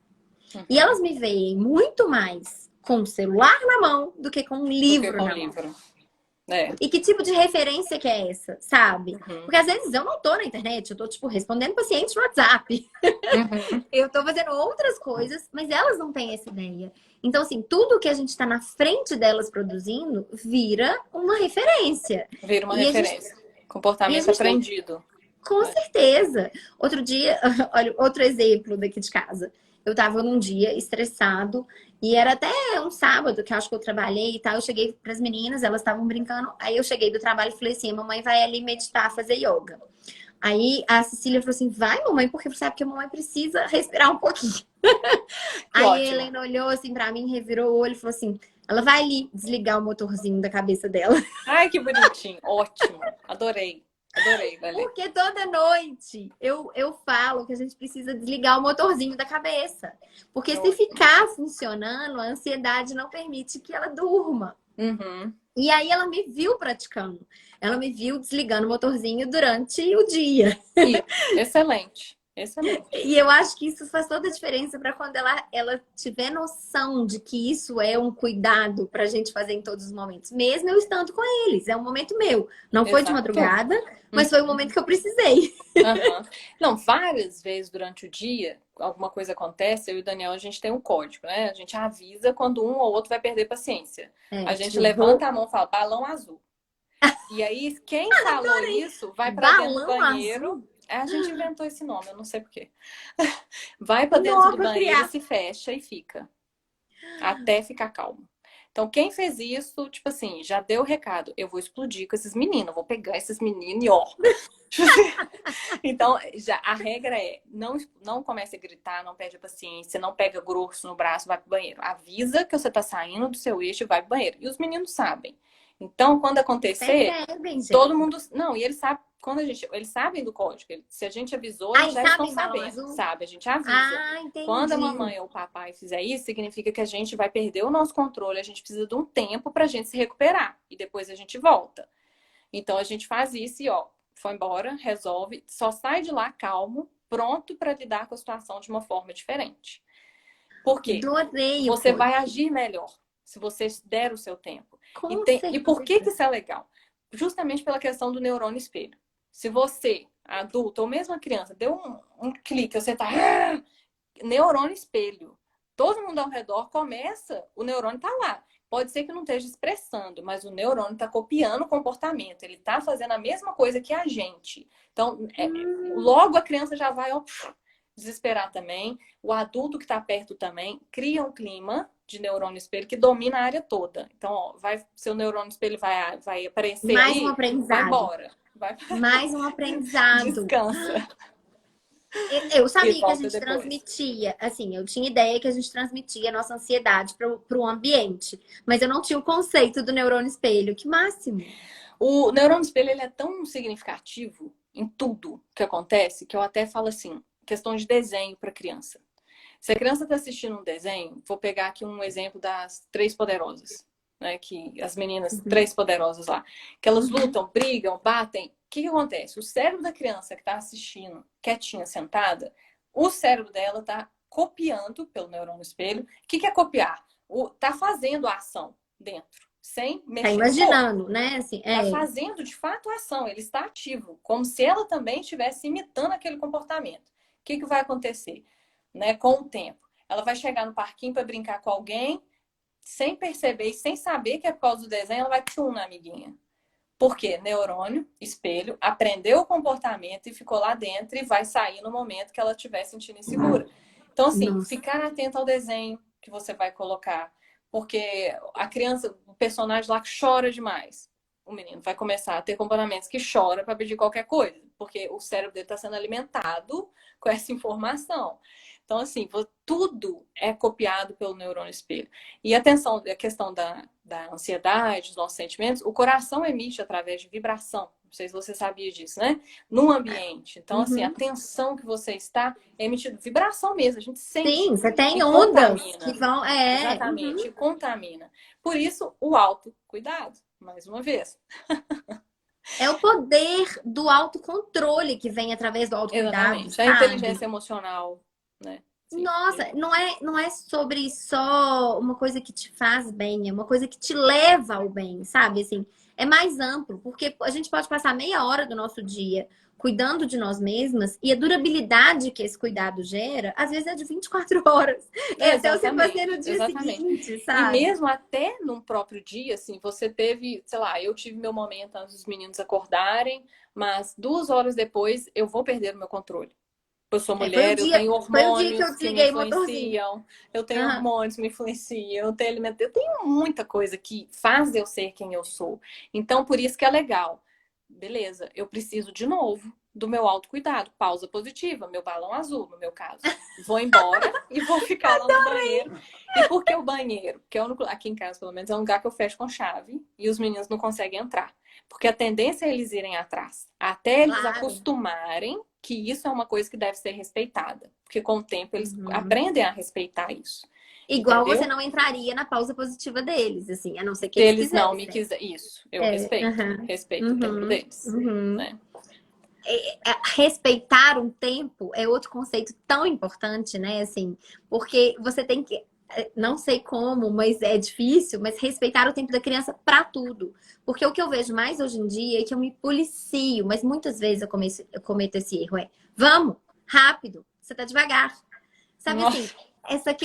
E elas me veem muito mais com o celular na mão do que com um livro na mão. E que tipo de referência que é essa, sabe? Porque às vezes eu não tô na internet, eu tô, tipo, respondendo pacientes no WhatsApp. Eu tô fazendo outras coisas, mas elas não têm essa ideia. Então, assim, tudo que a gente tá na frente delas produzindo vira uma referência. Vira uma E referência. Comportamento aprendido. Com certeza. Outro dia, olha, outro exemplo daqui de casa. Eu tava num dia estressado e era até um sábado que eu acho que eu trabalhei e tal. Eu cheguei para as meninas, elas estavam brincando. Aí eu cheguei do trabalho e falei assim: a mamãe vai ali meditar, fazer yoga. Aí a Cecília falou assim: vai, mamãe, porque você sabe que a mamãe precisa respirar um pouquinho. Aí a Helena olhou assim pra mim, revirou o olho e falou assim: ela vai ali desligar o motorzinho da cabeça dela. Ai, que bonitinho. Ótimo. Adorei. Adorei, Valê. Porque toda noite eu falo que a gente precisa desligar o motorzinho da cabeça. Porque se ficar funcionando, a ansiedade não permite que ela durma. E aí ela me viu praticando. Ela me viu desligando o motorzinho durante o dia. Excelente. Excelente. E eu acho que isso faz toda a diferença para quando ela tiver noção de que isso é um cuidado para a gente fazer em todos os momentos, mesmo eu estando com eles. É um momento meu. Não foi de madrugada, mas foi o momento que eu precisei. Não, várias vezes durante o dia, alguma coisa acontece, eu e o Daniel, a gente tem um código, né? A gente avisa quando um ou outro vai perder paciência. A gente levanta a mão e fala, balão azul. E aí, quem falou isso, vai para dentro do banheiro. Azul? A gente inventou esse nome, eu não sei porquê. Vai para dentro do banheiro, se fecha e fica. Até ficar calmo. Então, quem fez isso, tipo assim, já deu o recado. Eu vou explodir com esses meninos, eu vou pegar esses meninos e ó. Então, já, a regra é, não comece a gritar, não perde a paciência, não pega grosso no braço, vai pro banheiro. Avisa que você tá saindo do seu eixo e vai pro banheiro. E os meninos sabem. Então, quando acontecer, todo mundo... Não, e eles sabem, eles sabem do código. Se a gente avisou, eles já estão sabendo. Sabe, a gente avisa. Quando a mamãe ou o papai fizer isso, significa que a gente vai perder o nosso controle. A gente precisa de um tempo pra gente se recuperar. E depois a gente volta. Então, a gente faz isso e, ó, foi embora, resolve. Só sai de lá calmo, pronto pra lidar com a situação de uma forma diferente. Por quê? Você vai agir melhor se você der o seu tempo. E por que isso é legal? Justamente pela questão do neurônio espelho. Se você, adulto ou mesmo a criança, deu um clique, você tá... Neurônio espelho. Todo mundo ao redor começa, o neurônio tá lá. Pode ser que não esteja expressando, mas o neurônio está copiando o comportamento. Ele está fazendo a mesma coisa que a gente. Então, logo a criança já vai desesperar também. O adulto que está perto também cria um clima de neurônio espelho que domina a área toda. Então, ó, seu neurônio espelho vai aparecer mais aí, um aprendizado. vai embora. Mais um aprendizado. Descansa. Eu sabia que a gente transmitia, assim, eu tinha ideia que a gente transmitia a nossa ansiedade para o ambiente, mas eu não tinha o conceito do neurônio espelho. Que máximo! O neurônio espelho, ele é tão significativo em tudo que acontece, que eu até falo assim, questão de desenho para criança. Se a criança está assistindo um desenho, vou pegar aqui um exemplo das Três Poderosas, né? Que as meninas Três Poderosas lá, que elas lutam, brigam, batem. O que acontece? O cérebro da criança que está assistindo, quietinha, sentada, o cérebro dela está copiando pelo neurônio espelho. O que é copiar? Tá fazendo a ação dentro, sem mexer. Tá imaginando, né? Assim, Tá fazendo de fato a ação, ele está ativo, como se ela também estivesse imitando aquele comportamento. O que vai acontecer? Né, com o tempo. Ela vai chegar no parquinho para brincar com alguém, sem perceber e sem saber que é por causa do desenho, ela vai tchum na amiguinha. Por quê? Neurônio, espelho, aprendeu o comportamento e ficou lá dentro e vai sair no momento que ela estiver sentindo insegura. Então, assim, ficar atento ao desenho que você vai colocar. Porque a criança, o personagem lá chora demais. o menino vai começar a ter comportamentos que chora para pedir qualquer coisa, porque o cérebro dele está sendo alimentado com essa informação. Então, assim, tudo é copiado pelo neurônio espelho. E atenção, a questão da ansiedade, dos nossos sentimentos, o coração emite através de vibração. Não sei se você sabia disso, né? No ambiente. Então, assim, a tensão que você está é emitida vibração mesmo. A gente sente. Sim, você tem e ondas contamina. que vão. Exatamente, e contamina. Por isso, o autocuidado, mais uma vez. É o poder do autocontrole que vem através do autocuidado, Exatamente. A sabe? inteligência emocional, né? Sim. Nossa, não é sobre só uma coisa que te faz bem, é uma coisa que te leva ao bem, sabe? Assim, é mais amplo, porque a gente pode passar meia hora do nosso dia cuidando de nós mesmas e a durabilidade que esse cuidado gera, às vezes é de 24 horas. Até você fazer no dia seguinte, sabe? E mesmo até num próprio dia, assim, você teve, sei lá, eu tive meu momento antes dos meninos acordarem, mas 2 horas depois eu vou perder o meu controle. Eu sou mulher, eu tenho hormônios que me influenciam, eu tenho hormônios que me influenciam, eu tenho alimento, eu tenho muita coisa que faz eu ser quem eu sou. Então, por isso que é legal. Beleza, eu preciso de novo do meu autocuidado. Pausa positiva, meu balão azul, no meu caso. Vou embora e vou ficar lá no banheiro. E por que o banheiro? Porque aqui em casa, pelo menos, é um lugar que eu fecho com chave e os meninos não conseguem entrar. Porque a tendência é eles irem atrás. Até eles acostumarem que isso é uma coisa que deve ser respeitada. Porque com o tempo eles aprendem a respeitar isso. Igual entendeu? Você não entraria na pausa positiva deles, assim, a não ser que eles não me quiserem. Isso, eu respeito. Respeito o tempo deles. Né? Respeitar um tempo é outro conceito tão importante, né? Assim, porque você tem que, não sei como, mas é difícil, mas respeitar o tempo da criança para tudo. Porque o que eu vejo mais hoje em dia é que eu me policio, mas muitas vezes eu cometo esse erro. Vamos, rápido, você tá devagar. Sabe assim, essa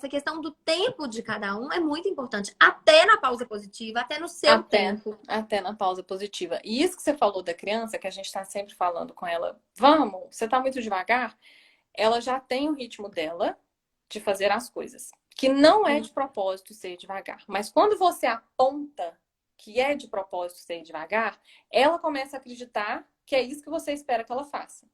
questão do tempo de cada um é muito importante. Até na pausa positiva, até no seu tempo. Até na pausa positiva. E isso que você falou da criança, que a gente tá sempre falando com ela, vamos, você tá muito devagar, ela já tem o ritmo dela de fazer as coisas. Que não é de propósito ser devagar. Mas quando você aponta que é de propósito ser devagar, ela começa a acreditar que é isso que você espera que ela faça.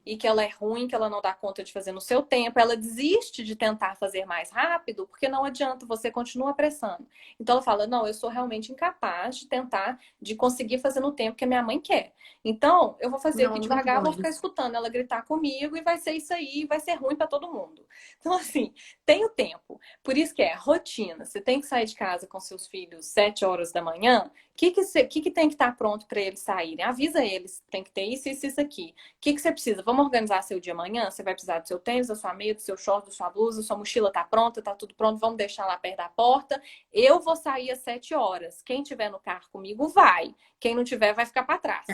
E que ela é ruim, que ela não dá conta de fazer no seu tempo, ela desiste de tentar fazer mais rápido, porque não adianta, você continua apressando. Então ela fala, não, eu sou realmente incapaz de tentar, de conseguir fazer no tempo que a minha mãe quer. Então, eu vou fazer aqui devagar, vou ficar escutando ela gritar comigo e vai ser isso aí, vai ser ruim para todo mundo. Então, assim, tem o tempo. Por isso que é rotina. Você tem que sair de casa com seus filhos 7 horas da manhã, o que tem que estar pronto para eles saírem? Avisa eles, tem que ter isso, isso, isso aqui. O que você precisa? Vamos organizar seu dia amanhã? Você vai precisar do seu tênis, da sua meia, do seu short, da sua blusa, sua mochila tá pronta, tá tudo pronto, vamos deixar lá perto da porta. Eu vou sair às 7 horas. Quem tiver no carro comigo, vai. Quem não tiver, vai ficar para trás.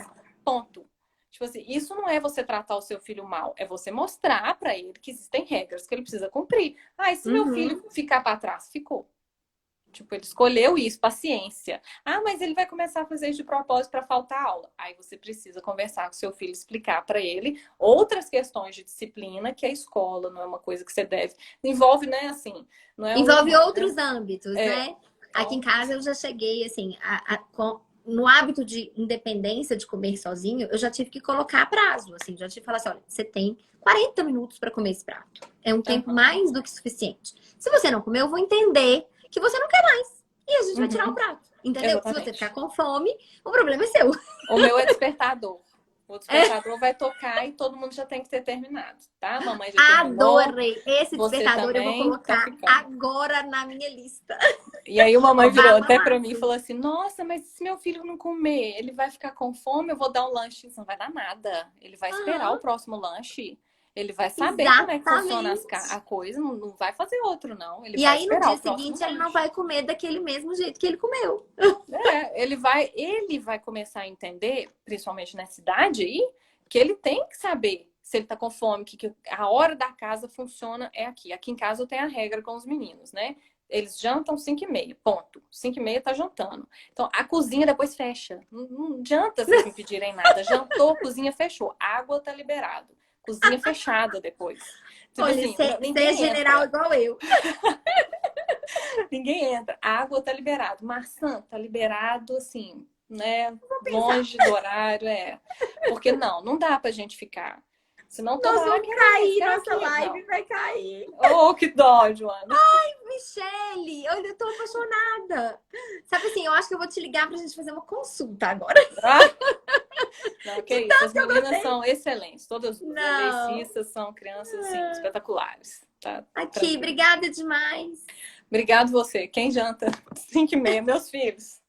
Ponto. Tipo assim, isso não é você tratar o seu filho mal, é você mostrar para ele que existem regras que ele precisa cumprir. Ah, e se meu filho ficar para trás? Ficou. Tipo, ele escolheu isso, paciência. Ah, mas ele vai começar a fazer isso de propósito para faltar aula. Aí você precisa conversar com seu filho, explicar para ele outras questões de disciplina, que a escola não é uma coisa que você deve. Envolve, né, assim. Não é Envolve outros âmbitos, né? Aqui em casa eu já cheguei, assim, no hábito de independência de comer sozinho, eu já tive que colocar prazo, assim, já tive que falar assim, olha, você tem 40 minutos para comer esse prato. É um tempo mais do que suficiente. Se você não comer, eu vou entender que você não quer mais. E a gente vai tirar o prato. Entendeu? Exatamente. Se você ficar com fome, o problema é seu. O meu é despertador. O despertador vai tocar e todo mundo já tem que ter terminado, tá? Mamãe já terminou. Adorei! Esse despertador eu vou colocar agora na minha lista. E aí a mamãe virou até pra mim e falou assim, nossa, mas se meu filho não comer, ele vai ficar com fome, eu vou dar um lanche. Isso não vai dar nada. Ele vai esperar o próximo lanche. Ele vai saber como é que funciona a coisa, não vai fazer outro, não. Ele vai aí no dia seguinte ele não vai comer daquele mesmo jeito que ele comeu. Ele vai começar a entender, principalmente nessa idade aí, que ele tem que saber se ele tá com fome, que a hora da casa funciona é aqui. Aqui em casa eu tenho a regra com os meninos, né? Eles jantam 5h30, ponto. 5h30 tá jantando. Então, a cozinha depois fecha. Não adianta vocês me pedirem nada. Jantou, cozinha fechou. Água tá liberado. Cozinha fechada depois. Tipo olha, assim, você é general igual eu. Ninguém entra. A água tá liberado. Maçã tá liberado, assim, né? Vou pensar. Longe do horário, Porque não dá pra gente ficar. Senão toda Nós hora vamos quer cair, ficar nossa aqui. live Não. vai cair. Oh, que dó, Joana. Michele, eu tô apaixonada. Sabe assim, eu acho que eu vou te ligar pra gente fazer uma consulta agora. Ah, não, que De isso. As que eu meninas gostei. são excelentes. Todas as duas. A Não. Leicissa são crianças, assim, espetaculares. Tá Aqui, tranquilo. obrigada demais. Obrigado você. Quem janta 5h30? Meus filhos.